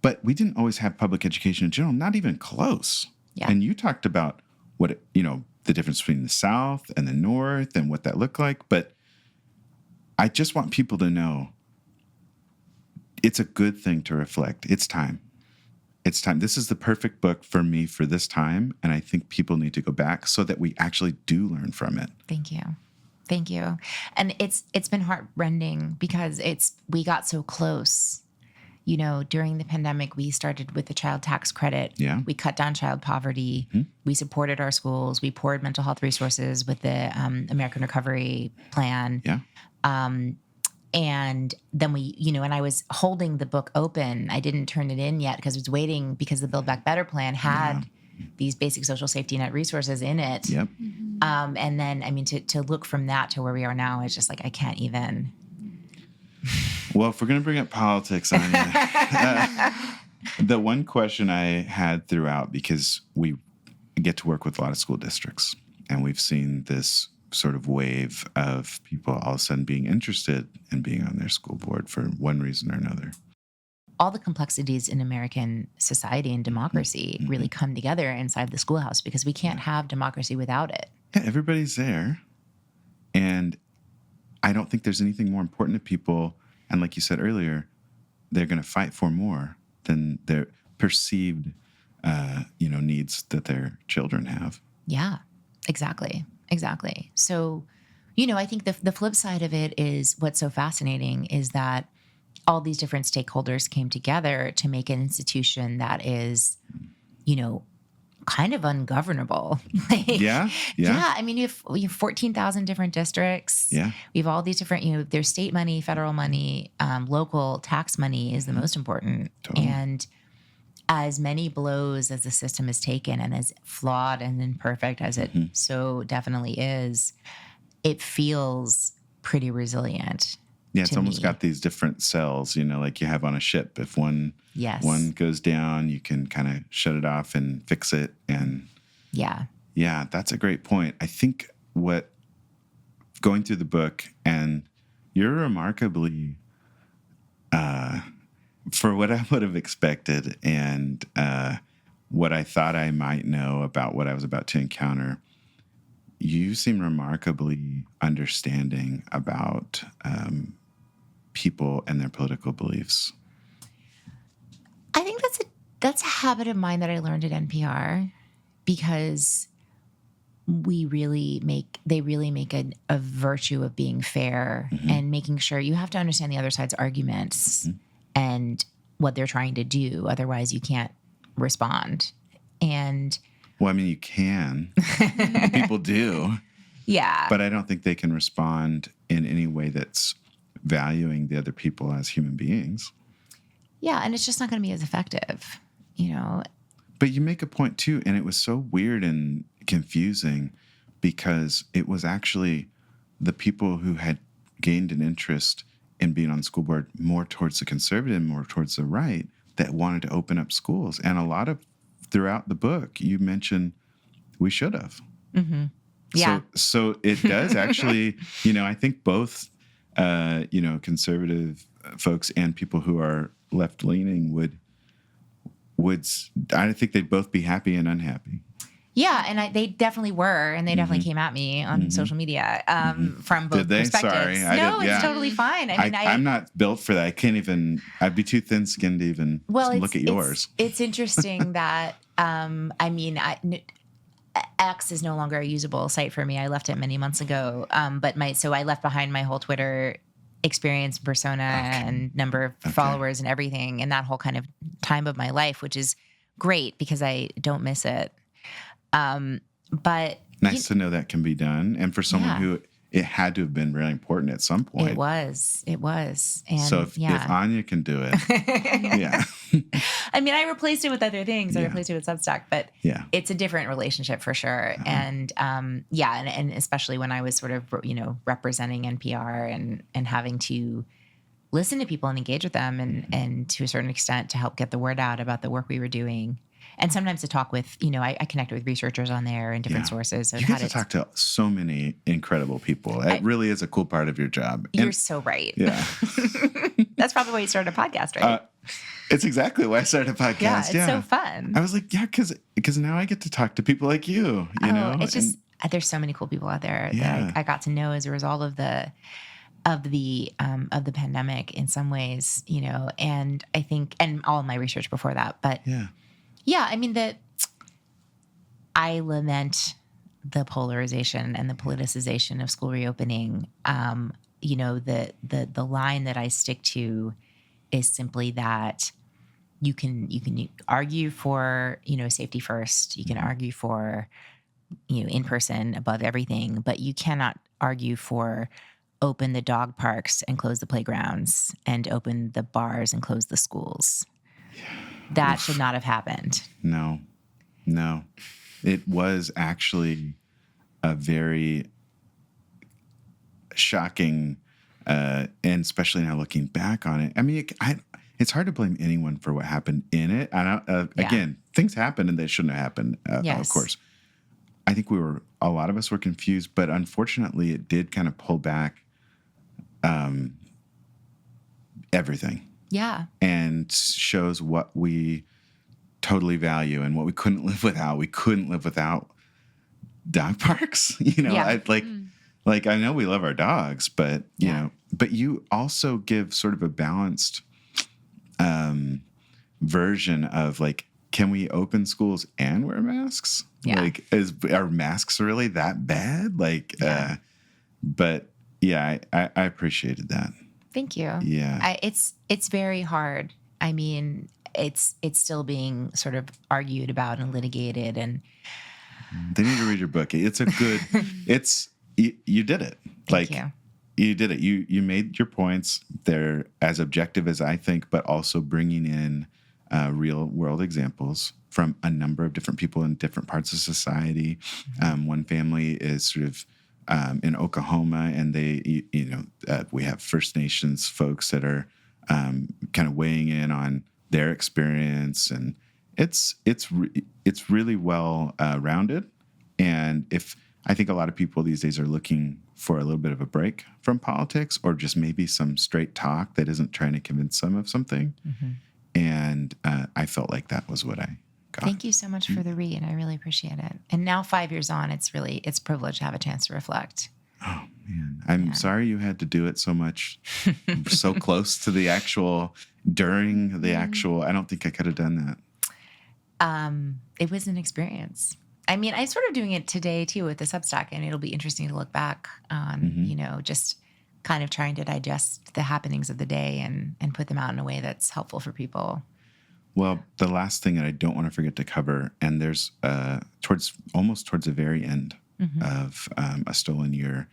But we didn't always have public education in general, not even close. Yeah. And you talked about the difference between the South and the North and what that looked like. But I just want people to know it's a good thing to reflect. It's time. It's time. This is the perfect book for me for this time. And I think people need to go back so that we actually do learn from it. Thank you. Thank you. And it's been heartrending because we got so close. During the pandemic, we started with the child tax credit. Yeah. We cut down child poverty. Mm-hmm. We supported our schools. We poured mental health resources with the American Recovery Plan. Yeah. And then and I was holding the book open. I didn't turn it in yet because I was waiting because the Build Back Better plan had these basic social safety net resources in it. Yep. And then, to look from that to where we are now is just like, I can't even. Well, if we're going to bring up politics, Anya, the one question I had throughout, because we get to work with a lot of school districts, and we've seen this sort of wave of people all of a sudden being interested in being on their school board for one reason or another. All the complexities in American society and democracy really come together inside the schoolhouse because we can't have democracy without it. Yeah, everybody's there. And I don't think there's anything more important to people. And like you said earlier, they're going to fight for more than their perceived, needs that their children have. Yeah, exactly. So, I think the flip side of it is what's so fascinating is that all these different stakeholders came together to make an institution that is, kind of ungovernable. Yeah. I mean, you have 14,000 different districts. Yeah. We have all these different, there's state money, federal money, local tax money is the most important. Totally. And as many blows as the system has taken and as flawed and imperfect as it so definitely is, it feels pretty resilient. Yeah, it's almost got these different cells, like you have on a ship. If one goes down, you can kind of shut it off and fix it. And yeah, that's a great point. I think going through the book, and you're remarkably, for what I would have expected and what I thought I might know about what I was about to encounter, you seem remarkably understanding about people and their political beliefs. I think that's a habit of mine that I learned at NPR because they really make a virtue of being fair and making sure you have to understand the other side's arguments and what they're trying to do. Otherwise, you can't respond. And well, I mean, you can. People do. Yeah. But I don't think they can respond in any way that's valuing the other people as human beings. Yeah, and it's just not going to be as effective, But you make a point, too, and it was so weird and confusing because it was actually the people who had gained an interest in being on the school board more towards the conservative, more towards the right, that wanted to open up schools. And a lot of, throughout the book, you mentioned we should have. Mm-hmm. Yeah. So it does actually, I think both, conservative folks and people who are left-leaning would, I think they'd both be happy and unhappy. Yeah, and they definitely were, and they definitely came at me on social media from both Did they? perspectives. Sorry, No, it's totally fine. I'm not built for that. I can't even. I'd be too thin-skinned to even look at yours. It's interesting that X is no longer a usable site for me. I left it many months ago, so I left behind my whole Twitter experience, persona, and number of followers and everything, and that whole kind of time of my life, which is great because I don't miss it. But nice to know that can be done. And for someone who it had to have been really important at some point. It was. And so if Anya can do it, yeah. I mean, I replaced it with other things. I replaced it with Substack, but it's a different relationship for sure. And, and especially when I was sort of, representing NPR and having to listen to people and engage with them and to a certain extent to help get the word out about the work we were doing. And sometimes to talk with, I connected with researchers on there and different sources. So you get to talk to so many incredible people. It really is a cool part of your job. You're so right. Yeah. That's probably why you started a podcast, right? It's exactly why I started a podcast. Yeah, it's so fun. I was like, because now I get to talk to people like you, you know? It's just, there's so many cool people out there that I got to know as a result of the pandemic in some ways, and I think, and all of my research before that, but I mean I lament the polarization and the politicization of school reopening. The line that I stick to is simply that you can argue for, safety first. You can argue for, in person above everything, but you cannot argue for open the dog parks and close the playgrounds and open the bars and close the schools. That should not have happened. No. It was actually a very shocking, and especially now looking back on it. I mean, it's hard to blame anyone for what happened in it. Again, things happened and they shouldn't have happened, of course. I think a lot of us were confused, but unfortunately it did kind of pull back everything. Yeah. And shows what we totally value and what we couldn't live without. We couldn't live without dog parks. Like I know we love our dogs, but but you also give sort of a balanced version of like, can we open schools and wear masks? Yeah. Like, are masks really that bad? Like, but I appreciated that. Thank you. Yeah. It's very hard. I mean, it's still being sort of argued about and litigated, and they need to read your book. It's a good, you did it. Thank you. You did it. You made your points. They're as objective as I think, but also bringing in real world examples from a number of different people in different parts of society. One family is sort of in Oklahoma, and they, we have First Nations folks that are kind of weighing in on their experience, and it's really well rounded. And I think a lot of people these days are looking for a little bit of a break from politics, or just maybe some straight talk that isn't trying to convince them of something. Mm-hmm. And I felt like that was what I got. Thank you so much for the read. I really appreciate it. And now 5 years on, it's a privilege to have a chance to reflect. Oh, man. I'm sorry you had to do it so much, so close to the actual, during the actual. I don't think I could have done that. It was an experience. I mean, I'm sort of doing it today, too, with the Substack, and it'll be interesting to look back on, just kind of trying to digest the happenings of the day and put them out in a way that's helpful for people. Well, the last thing that I don't want to forget to cover, and there's towards the very end of A Stolen Year,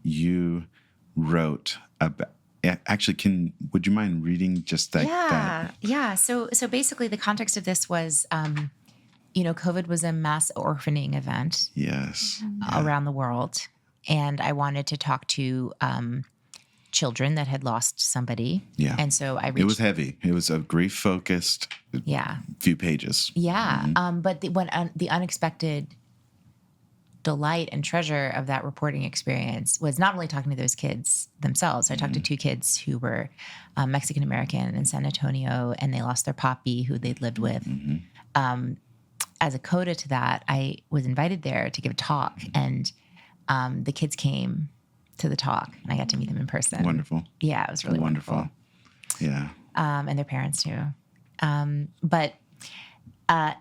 you wrote about. Actually, would you mind reading just that? Yeah. So basically, the context of this was, COVID was a mass orphaning event. Yes. Around the world. and I wanted to talk to children that had lost somebody. Yeah. And so I reached. It was heavy. It was a grief-focused few pages. Yeah. But the unexpected delight and treasure of that reporting experience was not only talking to those kids themselves. I talked to two kids who were Mexican-American in San Antonio, and they lost their poppy who they'd lived with. As a coda to that, I was invited there to give a talk, and the kids came to the talk, and I got to meet them in person. Wonderful. Yeah, it was really wonderful. Yeah. And their parents too. But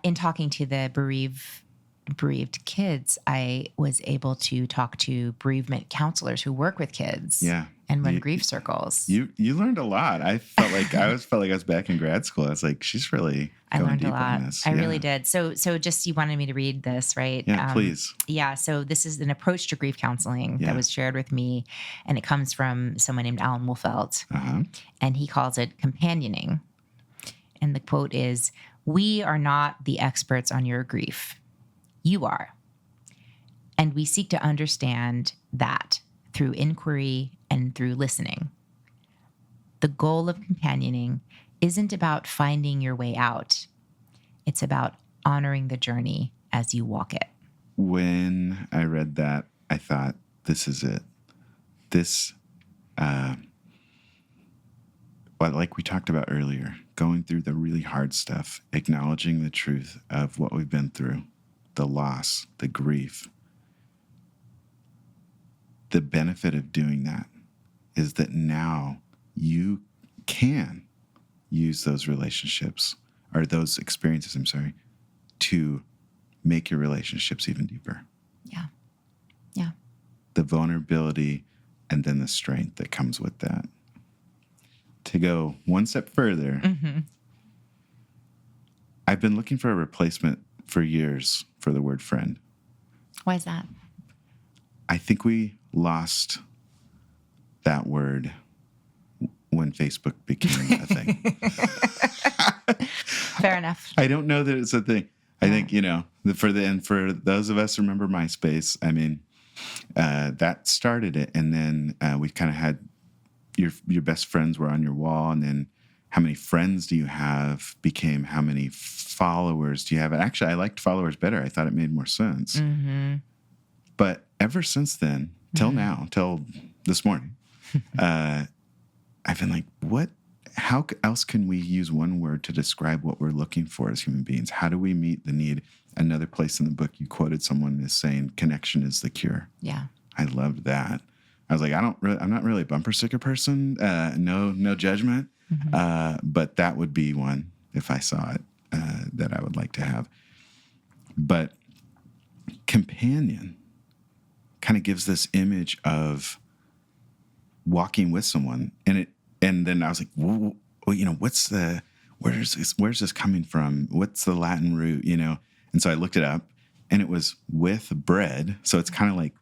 in talking to the bereaved kids, I was able to talk to bereavement counselors who work with kids. Yeah. And run grief circles. You learned a lot. I felt like I was back in grad school. I was like, she's really going deep on this. I really did. So just you wanted me to read this, right? Yeah, please. Yeah. So this is an approach to grief counseling that was shared with me, and it comes from someone named Alan Wolfelt, and he calls it companioning. And the quote is, "We are not the experts on your grief. You are. And we seek to understand that through inquiry and through listening. The goal of companioning isn't about finding your way out. It's about honoring the journey as you walk it." When I read that, I thought, this is it. This, like we talked about earlier, going through the really hard stuff, acknowledging the truth of what we've been through, the loss, the grief. The benefit of doing that is that now you can use those relationships or those experiences, to make your relationships even deeper. Yeah. Yeah. The vulnerability and then the strength that comes with that. To go one step further, I've been looking for a replacement for years for the word friend. Why is that? I think we lost that word when Facebook became a thing. Fair enough. I don't know that it's a thing. I think, for those of us who remember MySpace, that started it. And then we kind of had your best friends were on your wall. And then how many friends do you have became how many followers do you have? And actually, I liked followers better. I thought it made more sense. But ever since then, till now, till this morning, I've been like, how else can we use one word to describe what we're looking for as human beings? How do we meet the need? Another place in the book, you quoted someone as saying, connection is the cure. Yeah. I loved that. I was like, I'm not really a bumper sticker person. No judgment. But that would be one, if I saw it, that I would like to have. But companion kind of gives this image of walking with someone, and then I was like, well, where's this coming from? What's the Latin root, And so I looked it up, and it was with bread. So it's kind of like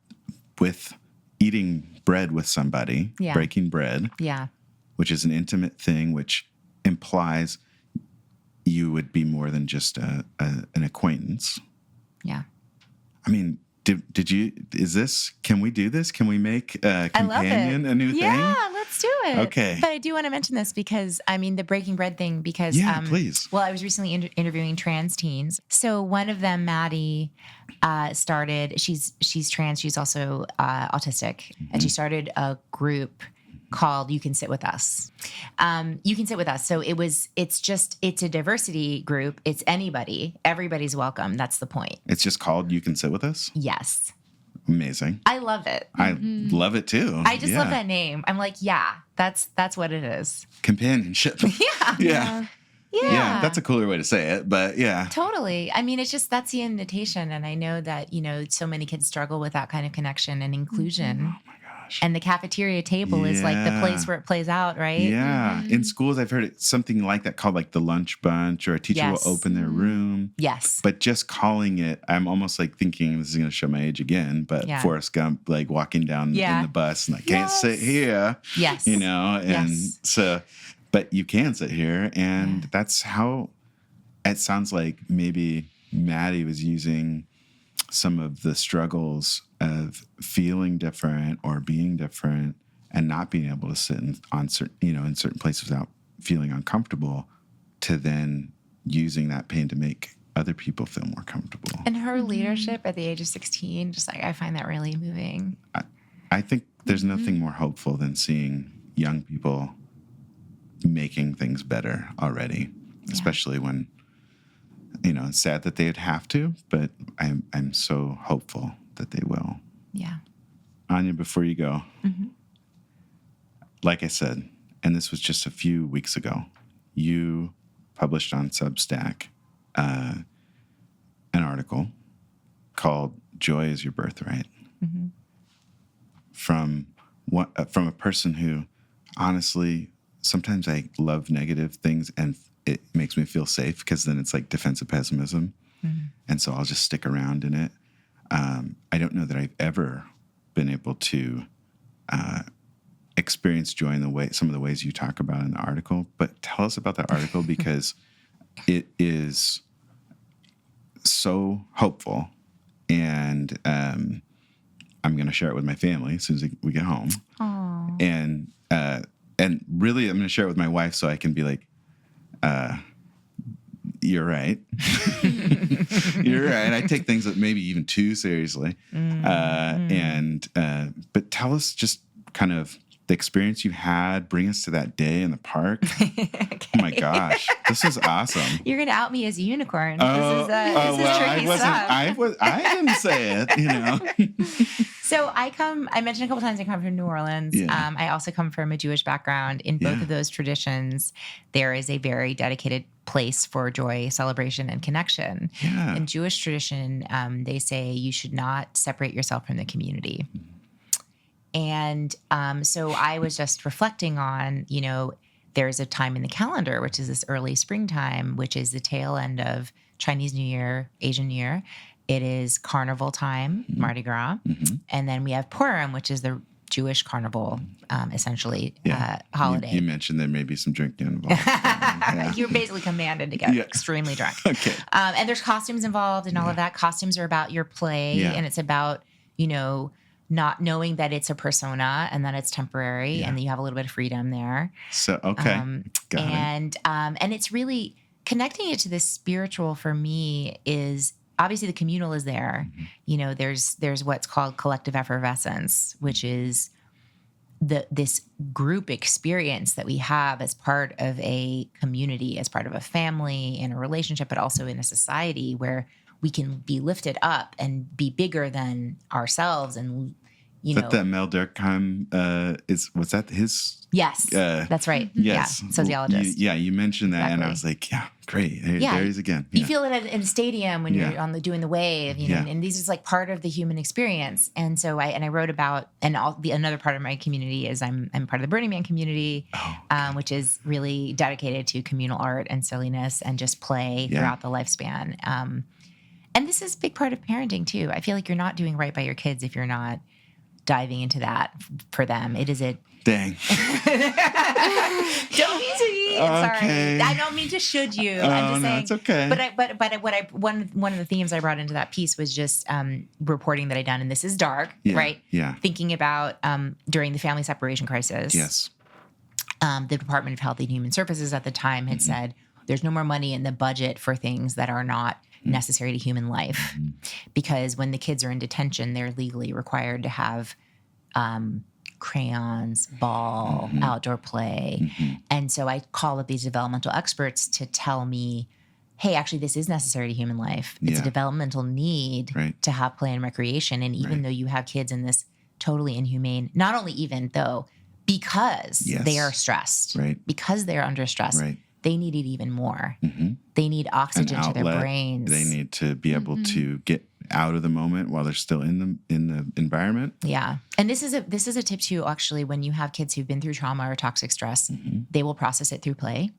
with eating bread with somebody, breaking bread, which is an intimate thing, which implies you would be more than just an acquaintance. Yeah. Can we do this? Can we make a companion a new thing? Yeah, let's do it. Okay. But I do want to mention this because, the breaking bread thing, because, please. Well, I was recently interviewing trans teens. So one of them, Maddie, started, she's trans, she's also autistic, and she started a group called You Can Sit With Us. You Can Sit With Us. So it's a diversity group. It's anybody. Everybody's welcome. That's the point. It's just called You Can Sit With Us? Yes. Amazing. I love it. I love it too. I just love that name. I'm like, that's what it is. Companionship. Yeah. Yeah, that's a cooler way to say it, but yeah. Totally. It's just, that's the invitation. And I know that, so many kids struggle with that kind of connection and inclusion. Oh my gosh. And the cafeteria table is like the place where it plays out, right? Yeah. In schools, I've heard it something like that called like the lunch bunch, or a teacher will open their room. Yes. But just calling it, I'm almost like thinking, this is going to show my age again, but Forrest Gump, like walking down in the bus and I can't sit here. Yes. And so, but you can sit here, and that's how it sounds like maybe Maddie was using some of the struggles of feeling different or being different and not being able to sit in certain places without feeling uncomfortable, to then using that pain to make other people feel more comfortable. And her leadership at the age of 16, just like, I find that really moving. I think there's nothing more hopeful than seeing young people making things better already, especially when, it's sad that they'd have to, but I'm so hopeful that they will. Yeah. Anya, before you go, like I said, and this was just a few weeks ago, you published on Substack an article called "Joy is Your Birthright," from a person who, honestly, sometimes I love negative things and it makes me feel safe, because then it's like defensive pessimism, and so I'll just stick around in it. I don't know that I've ever been able to experience joy in some of the ways you talk about in the article. But tell us about that article, because it is so hopeful, and I'm going to share it with my family as soon as we get home. Aww. And really, I'm going to share it with my wife so I can be like, you're right. You're right. I take things that maybe even too seriously. But tell us just kind of the experience you had. Bring us to that day in the park. Okay. Oh my gosh, this is awesome. You're going to out me as a unicorn. This is tricky stuff. I didn't say it, So I mentioned a couple times I come from New Orleans. Yeah. I also come from a Jewish background. In both of those traditions, there is a very dedicated place for joy, celebration, and connection. Yeah. In Jewish tradition, they say you should not separate yourself from the community. And so I was just reflecting on, there's a time in the calendar, which is this early springtime, which is the tail end of Chinese New Year, Asian New Year. It is carnival time, Mardi Gras. And then we have Purim, which is the Jewish carnival, essentially, holiday. You mentioned there may be some drinking involved. You're basically commanded to get extremely drunk. Okay. And there's costumes involved and all of that. Costumes are about your play, and it's about, not knowing that it's a persona and that it's temporary, and that you have a little bit of freedom there. So, okay. Got it. And it's really connecting it to the spiritual for me is obviously the communal is there. There's what's called collective effervescence, which is this group experience that we have as part of a community, as part of a family, in a relationship, but also in a society where we can be lifted up and be bigger than ourselves. And, that Mel Durkheim was that his? Yes, that's right. Yes. Yeah, sociologist. You mentioned that, and I was like, great. There he is again. You feel it in a stadium when you're doing the wave, and these is like part of the human experience. And so I wrote about, and another part of my community is I'm part of the Burning Man community, which is really dedicated to communal art and silliness and just play throughout the lifespan. And this is a big part of parenting too. I feel like you're not doing right by your kids if you're not diving into that for them. It is a dang. Don't mean to be. Sorry, I don't mean to should you. I'm just saying. It's okay. But one of the themes I brought into that piece was just reporting that I'd done, and this is dark, right? Yeah. Thinking about during the family separation crisis. Yes. The Department of Health and Human Services at the time had said there's no more money in the budget for things that are not necessary to human life, because when the kids are in detention, they're legally required to have crayons, ball, outdoor play. And so I call up these developmental experts to tell me, hey, actually, this is necessary to human life. It's a developmental need to have play and recreation. And even though you have kids in this totally inhumane, not only even though, because they are stressed, because they're under stress, they need it even more. They need oxygen to their brains. They need to be able to get out of the moment while they're still in the environment. Yeah. And this is a tip too, actually, when you have kids who've been through trauma or toxic stress, they will process it through play.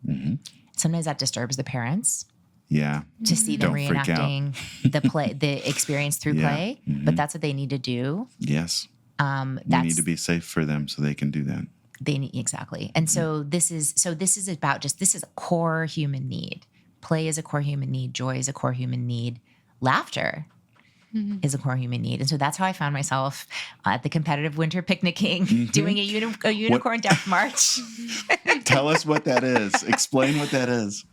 Sometimes that distirbs the parents. Yeah. To see them reenacting the experience through play. But that's what they need to do. Yes. You need to be safe for them so they can do that. They need, exactly. And so this is about this is a core human need. Play is a core human need. Joy is a core human need. Laughter. is a core human need. And so that's how I found myself at the competitive winter picnicking, doing a unicorn death march. Tell us what that is. Explain what that is.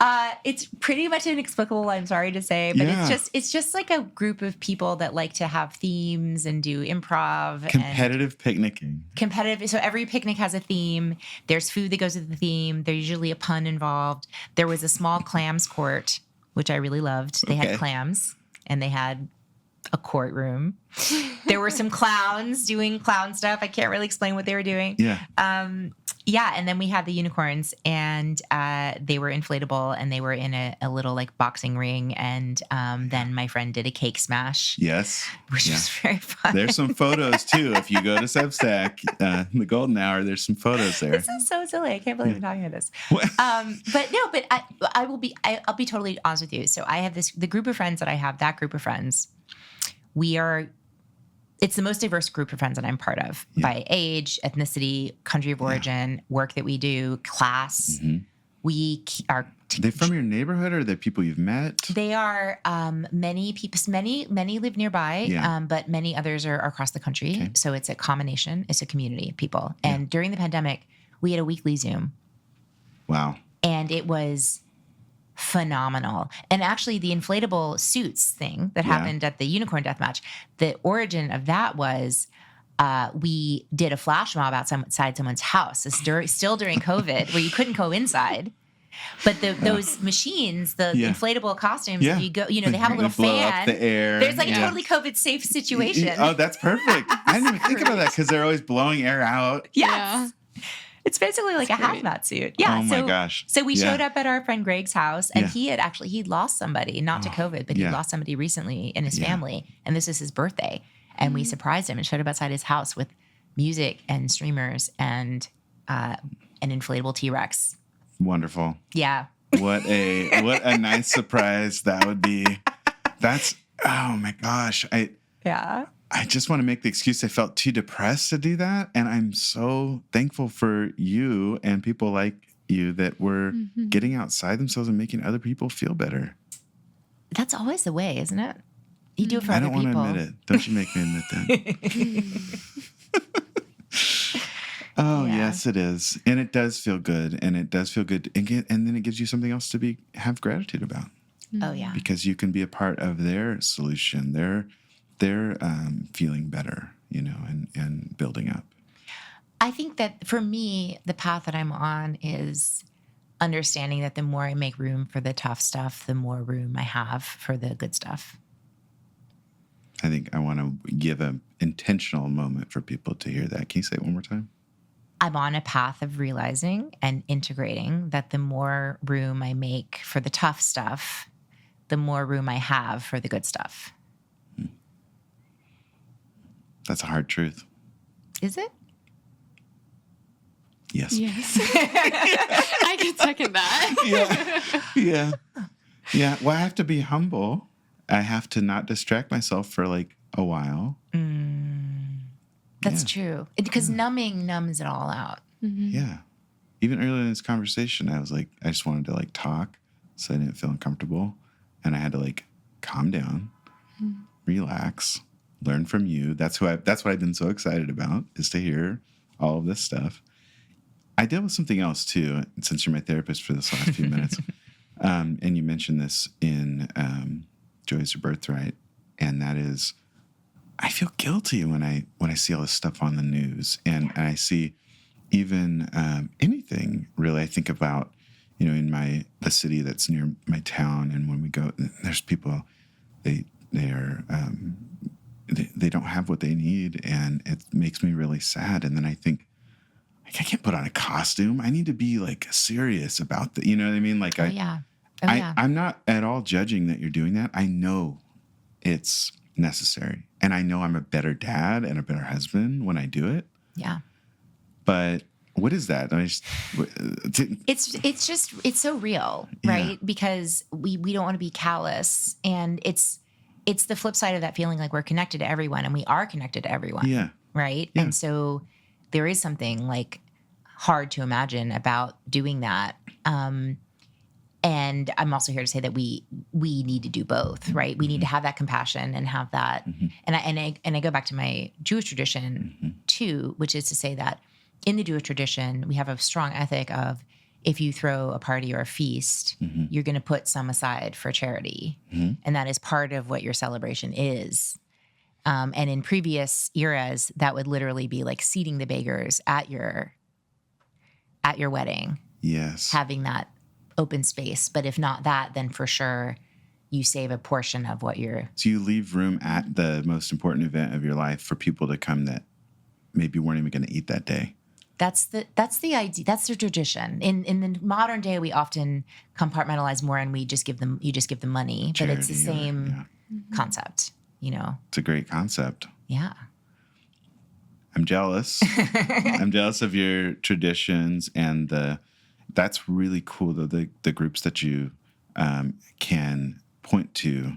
It's pretty much inexplicable, I'm sorry to say, but Yeah. it's just like a group of people that like to have themes and do improv. Competitive picnicking. Competitive. So every picnic has a theme. There's food that goes with the theme. There's usually a pun involved. There was a small clams court, which I really loved. They had clams and they had a courtroom. There were some clowns doing clown stuff. I can't really explain what they were doing. Yeah. And then we had the unicorns, and they were inflatable, and they were in a little like boxing ring. And then my friend did a cake smash. Yes. Which was very fun. There's some photos too. If you go to Substack, The Golden Hour, there's some photos there. This is so silly. I can't believe I'm talking about this. I'll be totally honest with you. So I have the group of friends that I have, that group of friends, it's the most diverse group of friends that I'm part of by age, ethnicity, country of origin, work that we do, class. We are. Are they from your neighborhood, or are they people you've met? They are many people. Many live nearby, but many others are across the country. Okay. So it's a combination. It's a community of people. And during the pandemic, we had a weekly Zoom. Wow. And it was phenomenal. And actually the inflatable suits thing that happened at the unicorn death match, the origin of that was we did a flash mob outside someone's house. It's still during COVID, where you couldn't go inside. But those machines, the inflatable costumes, you go, they have a little fan. Up the air. There's like a totally COVID safe situation. Oh, that's perfect. I didn't even think about that, because they're always blowing air out. Yes. Yeah. It's basically like a hazmat suit. Yeah. Oh my gosh. So we showed up at our friend Greg's house, and he'd lost somebody, not to COVID, but he lost somebody recently in his family. And this is his birthday. And we surprised him and showed up outside his house with music and streamers and an inflatable T-Rex. Wonderful. Yeah. What a nice surprise that would be. That's, oh my gosh. I just want to make the excuse I felt too depressed to do that. And I'm so thankful for you and people like you that were getting outside themselves and making other people feel better. That's always the way, isn't it? You do it for other people. I don't want to admit it. Don't you make me admit that. Oh, yes, it is. And it does feel good. And it does feel good. And then it gives you something else to have gratitude about. Oh, yeah. Because you can be a part of their solution, their feeling better, and building up. I think that for me, the path that I'm on is understanding that the more I make room for the tough stuff, the more room I have for the good stuff. I think I want to give an intentional moment for people to hear that. Can you say it one more time? I'm on a path of realizing and integrating that the more room I make for the tough stuff, the more room I have for the good stuff. That's a hard truth. Is it? Yes. I can second that. Yeah. Well, I have to be humble. I have to not distract myself for like a while. That's true. Because numbing numbs it all out. Yeah. Even earlier in this conversation, I was like, I just wanted to like talk, so I didn't feel uncomfortable. And I had to like calm down, relax, learn from you. That's what I've been so excited about, is to hear all of this stuff. I deal with something else too, since you're my therapist for this last few minutes. And you mentioned this in Joy's Birthright, and that is, I feel guilty when I see all this stuff on the news, and I see even anything really. I think about, in the city that's near my town, and when we go, there's people, they don't have what they need, and it makes me really sad. And then I think, I can't put on a costume. I need to be like serious about that. You know what I mean? Like I'm not at all judging that you're doing that. I know it's necessary, and I know I'm a better dad and a better husband when I do it. Yeah. But what is that? It's so real, right? Yeah. Because we don't want to be callous, and it's the flip side of that feeling like we're connected to everyone, and we are connected to everyone. Yeah. Right. Yeah. And so there is something like hard to imagine about doing that. And I'm also here to say that we need to do both, right? We need to have that compassion and have that. And I go back to my Jewish tradition too, which is to say that in the Jewish tradition, we have a strong ethic of if you throw a party or a feast, you're going to put some aside for charity. And that is part of what your celebration is. And in previous eras, that would literally be like seating the beggars at your wedding. Yes. Having that open space. But if not that, then for sure you save a portion of what you're... So you leave room at the most important event of your life for people to come that maybe weren't even going to eat that day. That's the idea. That's the tradition. In the modern day, we often compartmentalize more and you just give them money, Charity, but it's the same concept, you know? It's a great concept. Yeah. I'm jealous. I'm jealous of your traditions, and that's really cool, though, the groups that you can point to,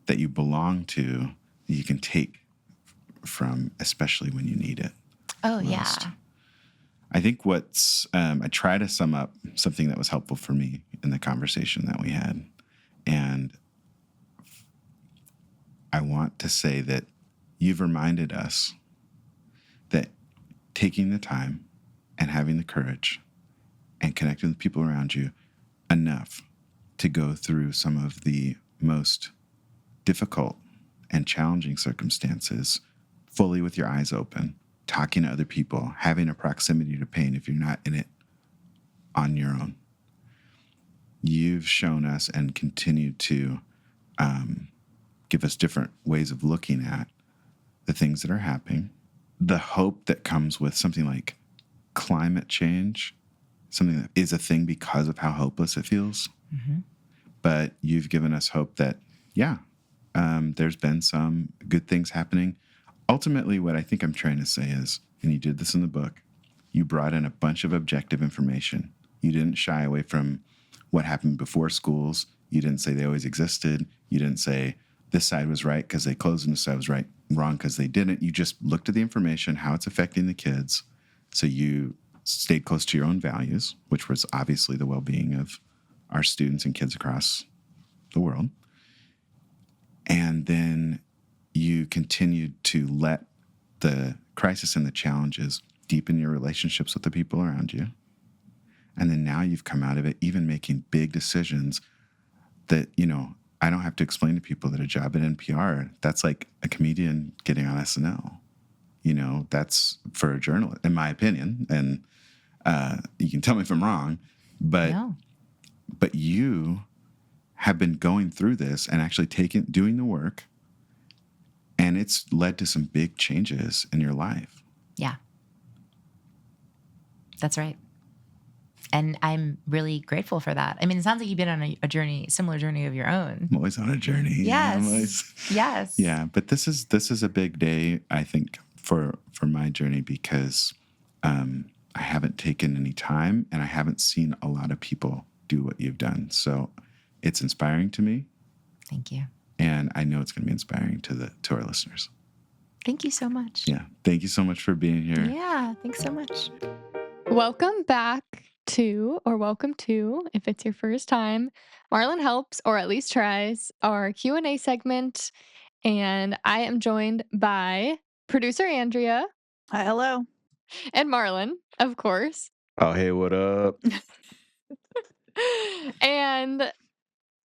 that you belong to, that you can take from, especially when you need it. Oh, most. yeah. I think I try to sum up something that was helpful for me in the conversation that we had. And I want to say that you've reminded us that taking the time and having the courage and connecting with people around you enough to go through some of the most difficult and challenging circumstances fully with your eyes open, talking to other people, having a proximity to pain if you're not in it on your own. You've shown us and continue to give us different ways of looking at the things that are happening, the hope that comes with something like climate change, something that is a thing because of how hopeless it feels. But you've given us hope that, there's been some good things happening. Ultimately, what I think I'm trying to say is, and you did this in the book, you brought in a bunch of objective information. You didn't shy away from what happened before schools. You didn't say they always existed. You didn't say this side was right because they closed and this side was wrong because they didn't. You just looked at the information, how it's affecting the kids. So you stayed close to your own values, which was obviously the well-being of our students and kids across the world. And then you continued to let the crisis and the challenges deepen your relationships with the people around you. And then now you've come out of it even making big decisions that, I don't have to explain to people that a job at NPR, that's like a comedian getting on SNL. That's for a journalist, in my opinion. And you can tell me if I'm wrong, but you have been going through this and actually doing the work, and it's led to some big changes in your life. Yeah. That's right. And I'm really grateful for that. I mean, it sounds like you've been on a journey, similar journey of your own. I'm always on a journey. Yes. Yes. Yeah. But this is a big day, I think, for my journey, because I haven't taken any time and I haven't seen a lot of people do what you've done. So it's inspiring to me. Thank you. And I know it's going to be inspiring to our listeners. Thank you so much. Yeah. Thank you so much for being here. Yeah. Thanks so much. Welcome back welcome to, if it's your first time, Marlon Helps, or at least tries, our Q&A segment. And I am joined by producer Andrea. Hi, hello. And Marlon, of course. Oh, hey, what up? And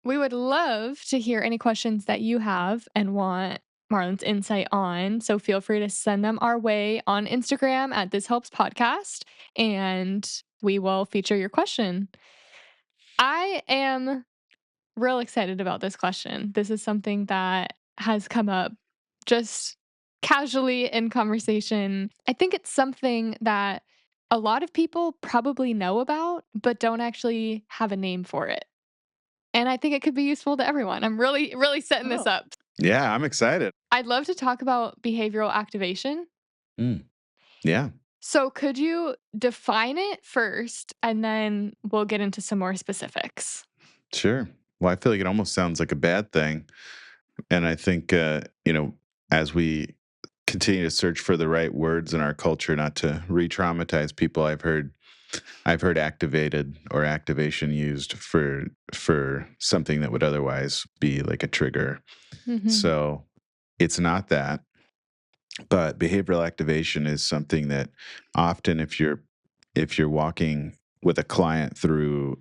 we would love to hear any questions that you have and want Marlon's insight on. So feel free to send them our way on Instagram at This Helps Podcast, and we will feature your question. I am real excited about this question. This is something that has come up just casually in conversation. I think it's something that a lot of people probably know about, but don't actually have a name for it. And I think it could be useful to everyone. I'm really, really setting this up. Yeah, I'm excited. I'd love to talk about behavioral activation. Yeah. So could you define it first, and then we'll get into some more specifics? Sure. Well, I feel like it almost sounds like a bad thing. And I think, as we continue to search for the right words in our culture, not to re-traumatize people, I've heard I've heard activated or activation used for something that would otherwise be like a trigger. Mm-hmm. So it's not that, but behavioral activation is something that often if you're walking with a client through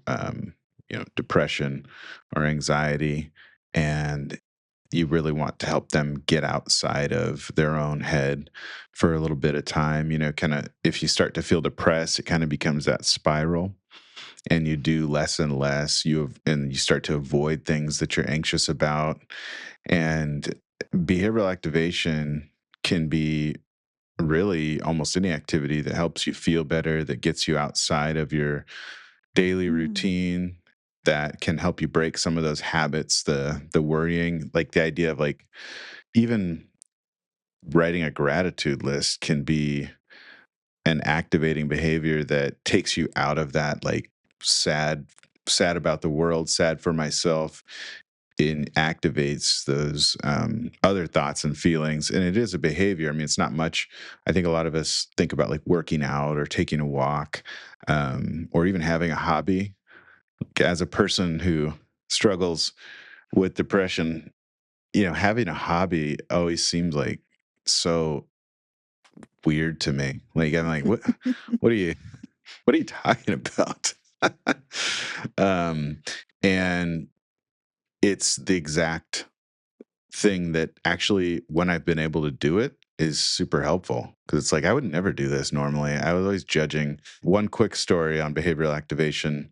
depression or anxiety, and you really want to help them get outside of their own head for a little bit of time, kind of if you start to feel depressed, it kind of becomes that spiral, and you do less and less, and you start to avoid things that you're anxious about. And behavioral activation can be really almost any activity that helps you feel better, that gets you outside of your daily routine, that can help you break some of those habits, the worrying, like the idea of like even writing a gratitude list can be an activating behavior that takes you out of that like sad about the world, sad for myself. It activates those other thoughts and feelings. And it is a behavior. I mean, it's not much. I think a lot of us think about like working out or taking a walk, or even having a hobby. As a person who struggles with depression, having a hobby always seems like so weird to me. Like I'm like, what are you talking about? um, and it's the exact thing that actually, when I've been able to do it, is super helpful, because it's like I would never do this normally. I was always judging. One quick story on behavioral activation.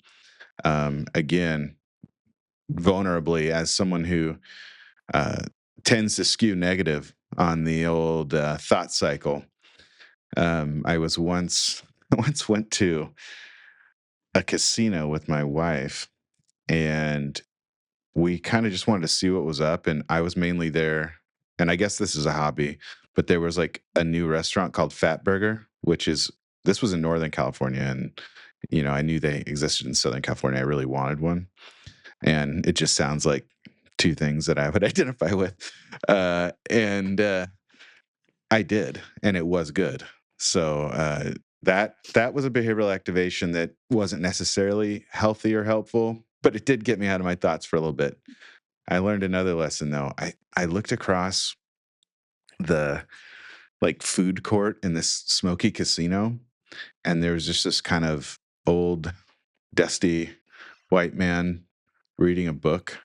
Again, vulnerably, as someone who uh, tends to skew negative on the old thought cycle. I was once went to a casino with my wife, and we kind of just wanted to see what was up. And I was mainly there, and I guess this is a hobby, but there was like a new restaurant called Fat Burger, this was in Northern California. And, I knew they existed in Southern California. I really wanted one. And it just sounds like two things that I would identify with. And I did, and it was good. So that was a behavioral activation that wasn't necessarily healthy or helpful, but it did get me out of my thoughts for a little bit. I learned another lesson though. I looked across the like food court in this smoky casino, and there was just this kind of old, dusty white man reading a book,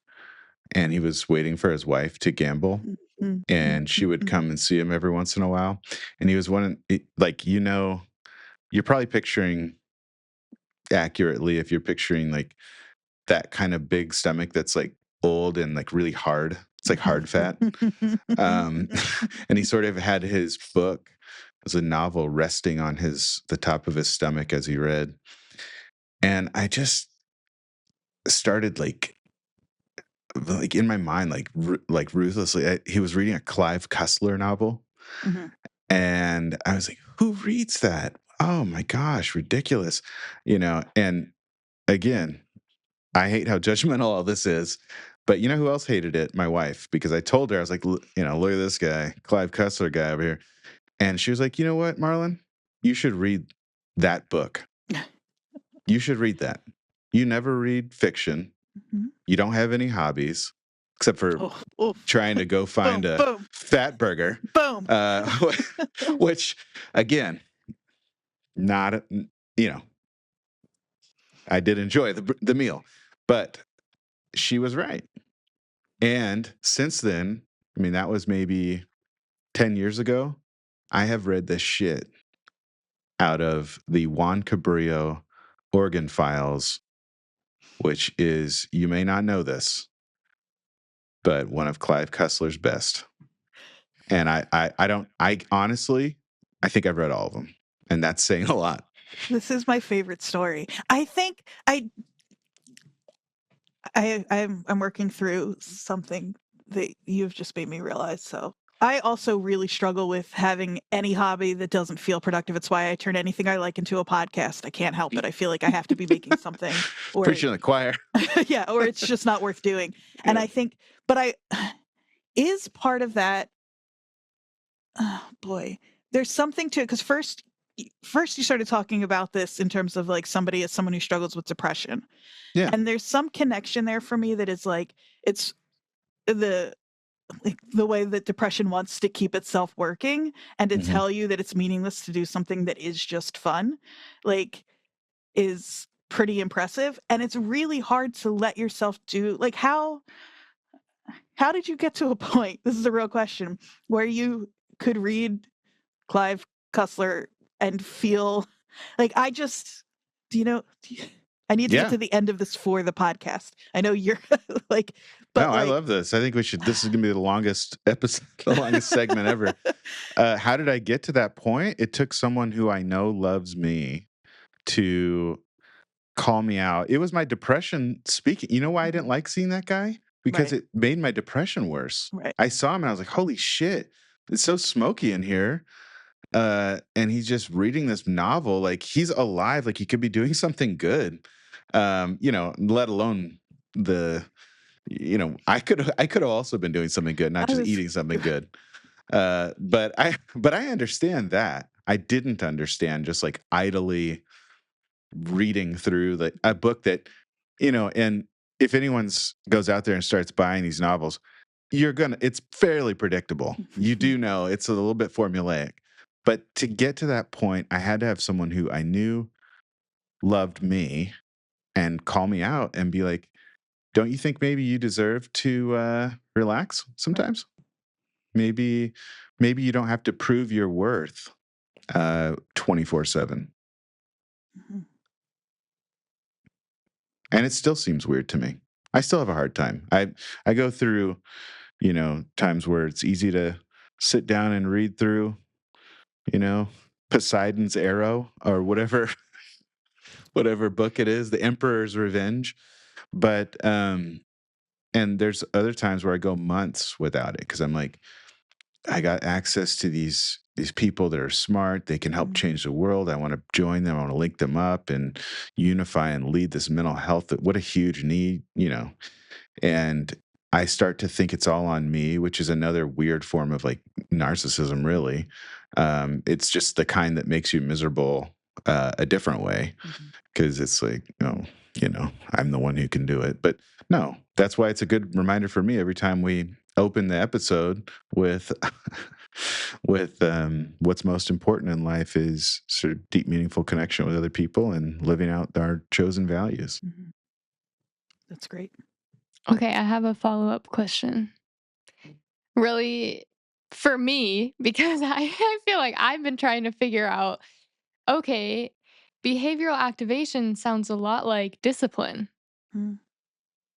and he was waiting for his wife to gamble. And she would come and see him every once in a while. And he was like, you're probably picturing accurately, if you're picturing like that kind of big stomach that's like old and like really hard. It's like hard fat. And he sort of had his book as a novel resting on the top of his stomach as he read. And I just started like in my mind, like ruthlessly, he was reading a Clive Cussler novel. And I was like, who reads that? Oh my gosh, ridiculous. And again, I hate how judgmental all this is, but you know who else hated it? My wife, because I told her, I was like, look at this guy, Clive Cussler guy over here. And she was like, you know what, Marlon, you should read that book. You should read that. You never read fiction. You don't have any hobbies except for trying to go find a fat burger. Boom. Which, again, not, I did enjoy the meal, but she was right. And since then, I mean, that was maybe 10 years ago, I have read the shit out of the Juan Cabrillo Organ Files, which is, you may not know this, but one of Clive Cussler's best. And I honestly, I think I've read all of them, and that's saying a lot. This is my favorite story. I think I'm working through something that you've just made me realize. So I also really struggle with having any hobby that doesn't feel productive. It's why I turn anything I like into a podcast. I can't help it. I feel like I have to be making something. Or, preaching in the choir. Yeah, or it's just not worth doing. And I think, but is part of that, oh boy, there's something to it. Because first, first you started talking about this in terms of like someone who struggles with depression. Yeah. And there's some connection there for me that is like, it's the way that depression wants to keep itself working and to tell you that it's meaningless to do something that is just fun, like, is pretty impressive. And it's really hard to let yourself do, like, how did you get to a point, this is a real question, where you could read Clive Cussler and feel like, I need to get to the end of this for the podcast. I know you're like, but no, I love this. I think this is going to be the longest episode, the longest segment ever. How did I get to that point? It took someone who I know loves me to call me out. It was my depression speaking. You know why I didn't like seeing that guy? Because it made my depression worse. Right. I saw him and I was like, holy shit, it's so smoky in here. And he's just reading this novel. Like, he's alive. Like, he could be doing something good. Let alone I could have also been doing something good, not just eating something good. But I understand that. I didn't understand just like idly reading through a book that, and if anyone goes out there and starts buying these novels, it's fairly predictable. You do know it's a little bit formulaic. But to get to that point, I had to have someone who I knew loved me and call me out and be like, don't you think maybe you deserve to relax sometimes? Maybe you don't have to prove your worth 24/7. And it still seems weird to me. I still have a hard time. I go through, times where it's easy to sit down and read through, Poseidon's Arrow or whatever book it is, The Emperor's Revenge. But and there's other times where I go months without it because I'm like, I got access to these people that are smart. They can help change the world. I want to join them. I want to link them up and unify and lead this mental health. What a huge need, And I start to think it's all on me, which is another weird form of like narcissism, really. It's just the kind that makes you miserable a different way because it's like, I'm the one who can do it. But no, that's why it's a good reminder for me every time we open the episode with what's most important in life is sort of deep, meaningful connection with other people and living out our chosen values. That's great. Okay, I have a follow-up question. Really, for me, because I feel like I've been trying to figure out, okay, behavioral activation sounds a lot like discipline.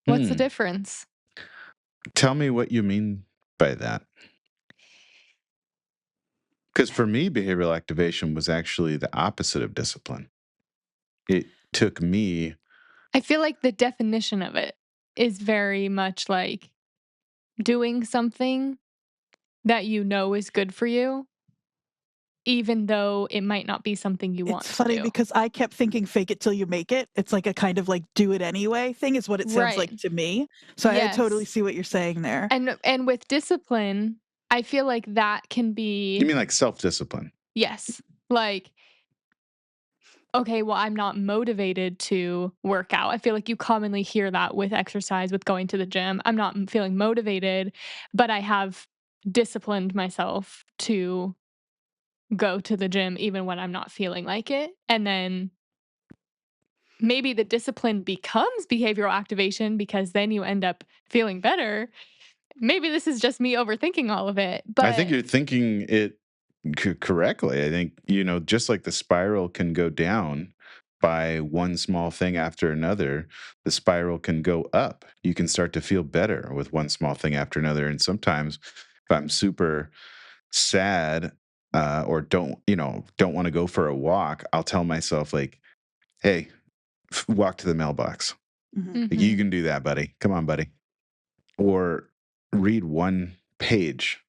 What's the difference? Tell me what you mean by that. Because for me, behavioral activation was actually the opposite of discipline. It took me... I feel like the definition of it is very much like doing something that you know is good for you, even though it might not be something you want to do. It's funny because I kept thinking fake it till you make it. It's like a kind of like do it anyway thing is what it sounds like to me. So I totally see what you're saying there. And with discipline, I feel like that can be... You mean like self-discipline? Yes. Like, okay, well, I'm not motivated to work out. I feel like you commonly hear that with exercise, with going to the gym. I'm not feeling motivated, but I have disciplined myself to go to the gym even when I'm not feeling like it. And then maybe the discipline becomes behavioral activation because then you end up feeling better. Maybe this is just me overthinking all of it, but I think you're thinking it correctly. I think, just like the spiral can go down by one small thing after another, the spiral can go up. You can start to feel better with one small thing after another. And sometimes if I'm super sad or don't want to go for a walk, I'll tell myself like, hey, walk to the mailbox. Like, you can do that, buddy. Come on, buddy. Or read one page.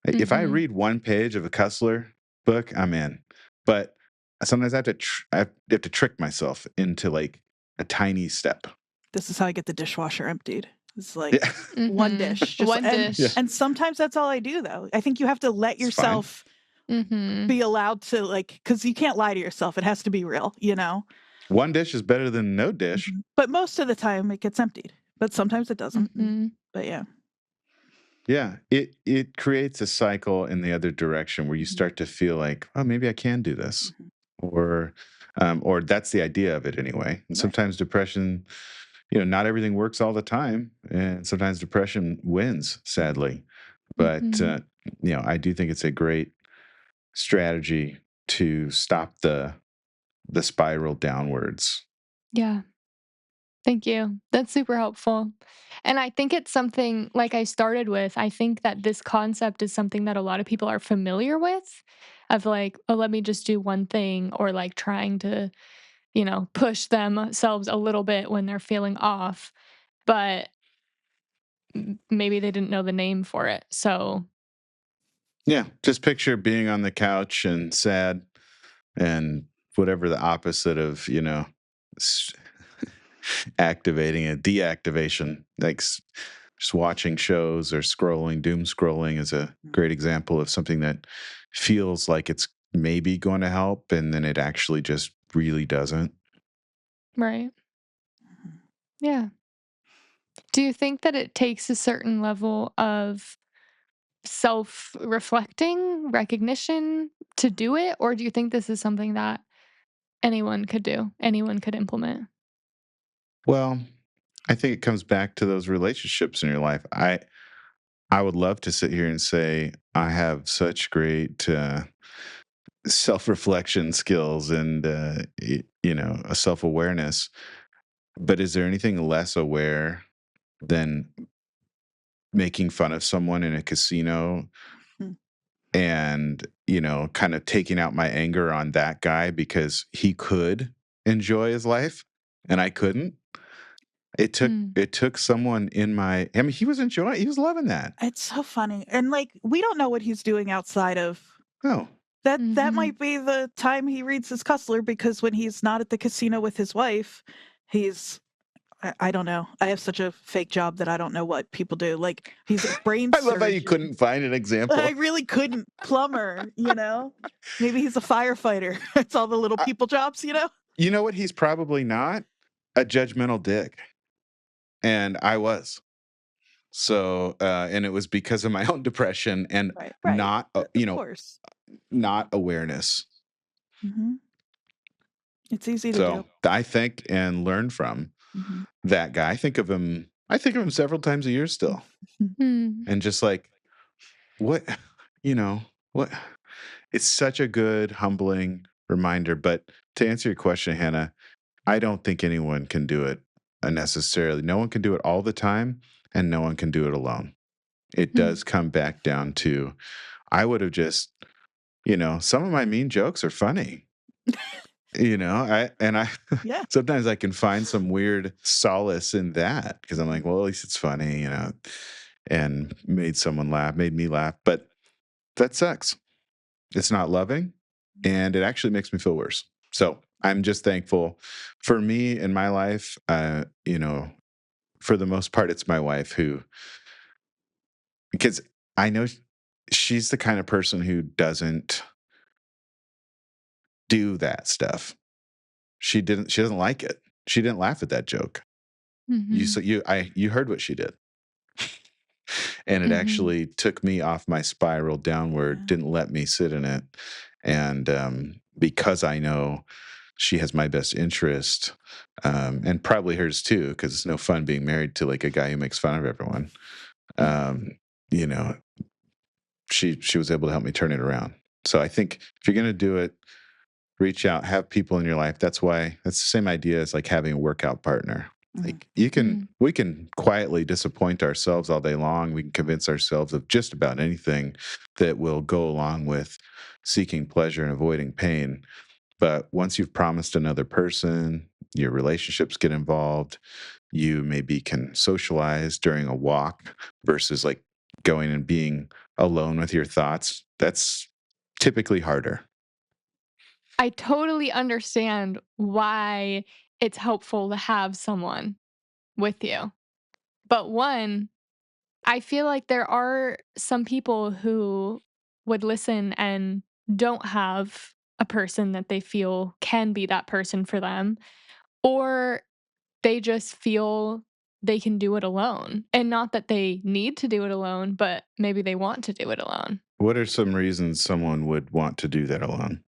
If I read one page of a Cussler book, I'm in. But sometimes I have to trick myself into like a tiny step. This is how I get the dishwasher emptied. It's like one dish. One dish. And sometimes that's all I do, though. I think you have to let yourself be allowed to, like, because you can't lie to yourself. It has to be real, you know? One dish is better than no dish. But most of the time it gets emptied. But sometimes it doesn't. But yeah. Yeah, it creates a cycle in the other direction where you start to feel like, oh, maybe I can do this, or that's the idea of it anyway. And sometimes depression, not everything works all the time, and sometimes depression wins, sadly. But I do think it's a great strategy to stop the spiral downwards. Yeah. Thank you. That's super helpful. And I think it's something like I started with. I think that this concept is something that a lot of people are familiar with of like, oh, let me just do one thing or like trying to, push themselves a little bit when they're feeling off. But maybe they didn't know the name for it. So, Yeah, just picture being on the couch and sad and whatever the opposite of, s- activating a deactivation, like just watching shows or scrolling. Doom scrolling is a great example of something that feels like it's maybe going to help, and then it actually just really doesn't. right. Yeah. Do you think that it takes a certain level of self reflecting, recognition to do it? Or do you think this is something that anyone could do, anyone could implement? Well, I think it comes back to those relationships in your life. I would love to sit here and say I have such great self-reflection skills and a self-awareness, but is there anything less aware than making fun of someone in a casino Hmm. and kind of taking out my anger on that guy because he could enjoy his life and I couldn't? It took someone I mean, he was loving that. It's so funny. And like, we don't know what he's doing outside of Oh, that Mhm. might be the time he reads his Cussler, because when he's not at the casino with his wife, he's I don't know. I have such a fake job that I don't know what people do. Like, he's a brain I love how you surgeon. couldn't find an I example. really couldn't. Plumber, you know? Maybe he's a firefighter. It's all the little I- people jobs, you know? You know what? He's probably not a judgmental dick, and I was. So, and it was because of my own depression and Right. not, Of course. not awareness. Hmm. It's easy to So do. I think and learn from Hmm. that guy. I think of him several times a year still, Mm. and just like what, you know, what. It's such a good, humbling reminder. But to answer your question, Hannah, I don't think anyone can do it necessarily. No one can do it all the time, and no one can do it alone. It Mm. does come back down to I would have just, some of my mean jokes are funny. I Yeah. sometimes I can find some weird solace in that because I'm like, well, at least it's funny, and made me laugh. But that sucks. It's not loving, and it actually makes me feel worse. So I'm just thankful for me in my life. For the most part, it's my wife because I know she's the kind of person who doesn't do that stuff. She doesn't like it. She didn't laugh at that joke. Mhm. You heard what she did. And it Mhm. actually took me off my spiral downward, Yeah. didn't let me sit in it. And because I know she has my best interest, and probably hers too, because it's no fun being married to like a guy who makes fun of everyone. Um, you know, she was able to help me turn it around. So I think if you're gonna do it, reach out, have people in your life. That's the same idea as like having a workout partner. Mhm. Like Mm. we can quietly disappoint ourselves all day long. We can convince ourselves of just about anything that will go along with seeking pleasure and avoiding pain. But once you've promised another person, your relationships get involved. You maybe can socialize during a walk versus like going and being alone with your thoughts. That's typically harder. I totally understand why it's helpful to have someone with you. But one, I feel like there are some people who would listen and don't have a person that they feel can be that person for them, or they just feel they can do it alone. And not that they need to do it alone, but maybe they want to do it alone. What are some reasons someone would want to do that alone?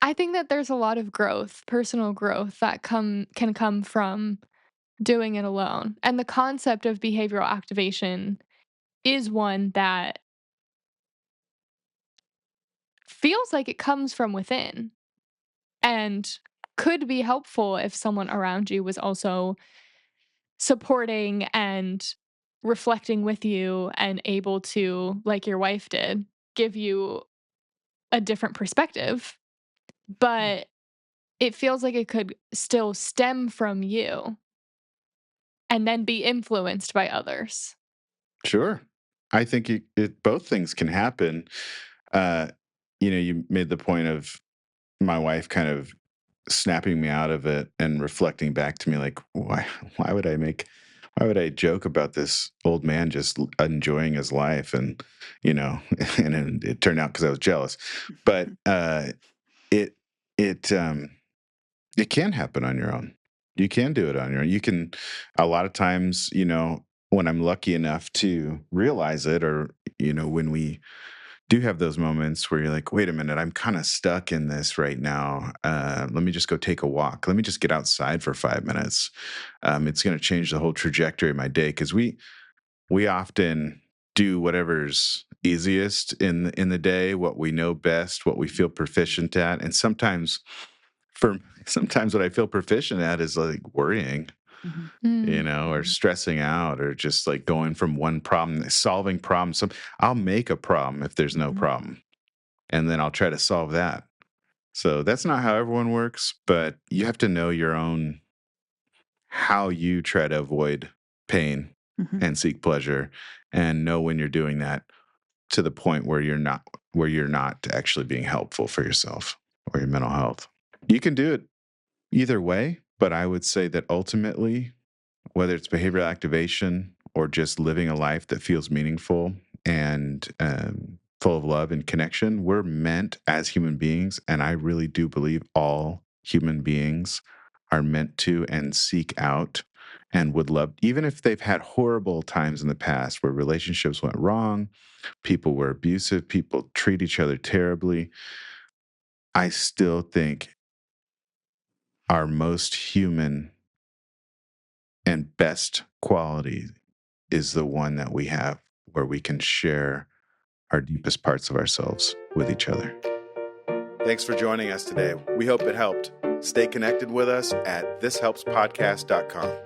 I think that there's a lot of growth, personal growth that can come from doing it alone. And the concept of behavioral activation is one that feels like it comes from within and could be helpful if someone around you was also supporting and reflecting with you and able to, like your wife did, give you a different perspective. But it feels like it could still stem from you and then be influenced by others. Sure. I think both things can happen. You made the point of my wife kind of snapping me out of it and reflecting back to me like, why would I joke about this old man just enjoying his life? And, and it turned out because I was jealous, but it can happen on your own. You can do it on your own. You can, a lot of times, when I'm lucky enough to realize it, or, when we do have those moments where you're like, wait a minute, I'm kind of stuck in this right now. Let me just go take a walk. Let me just get outside for 5 minutes. It's going to change the whole trajectory of my day. Because we often do whatever's easiest in the day, what we know best, what we feel proficient at. And sometimes what I feel proficient at is like worrying, or stressing out, or just like going from one problem, solving problems. I'll make a problem if there's no problem, and then I'll try to solve that. So that's not how everyone works, but you have to know your own, how you try to avoid pain and seek pleasure, and know when you're doing that to the point where you're not actually being helpful for yourself or your mental health. You can do it either way, but I would say that ultimately, whether it's behavioral activation or just living a life that feels meaningful and full of love and connection, we're meant as human beings, and I really do believe all human beings are meant to and seek out and would love, even if they've had horrible times in the past where relationships went wrong, people were abusive, people treat each other terribly. I still think our most human and best quality is the one that we have, where we can share our deepest parts of ourselves with each other. Thanks for joining us today. We hope it helped. Stay connected with us at thishelpspodcast.com.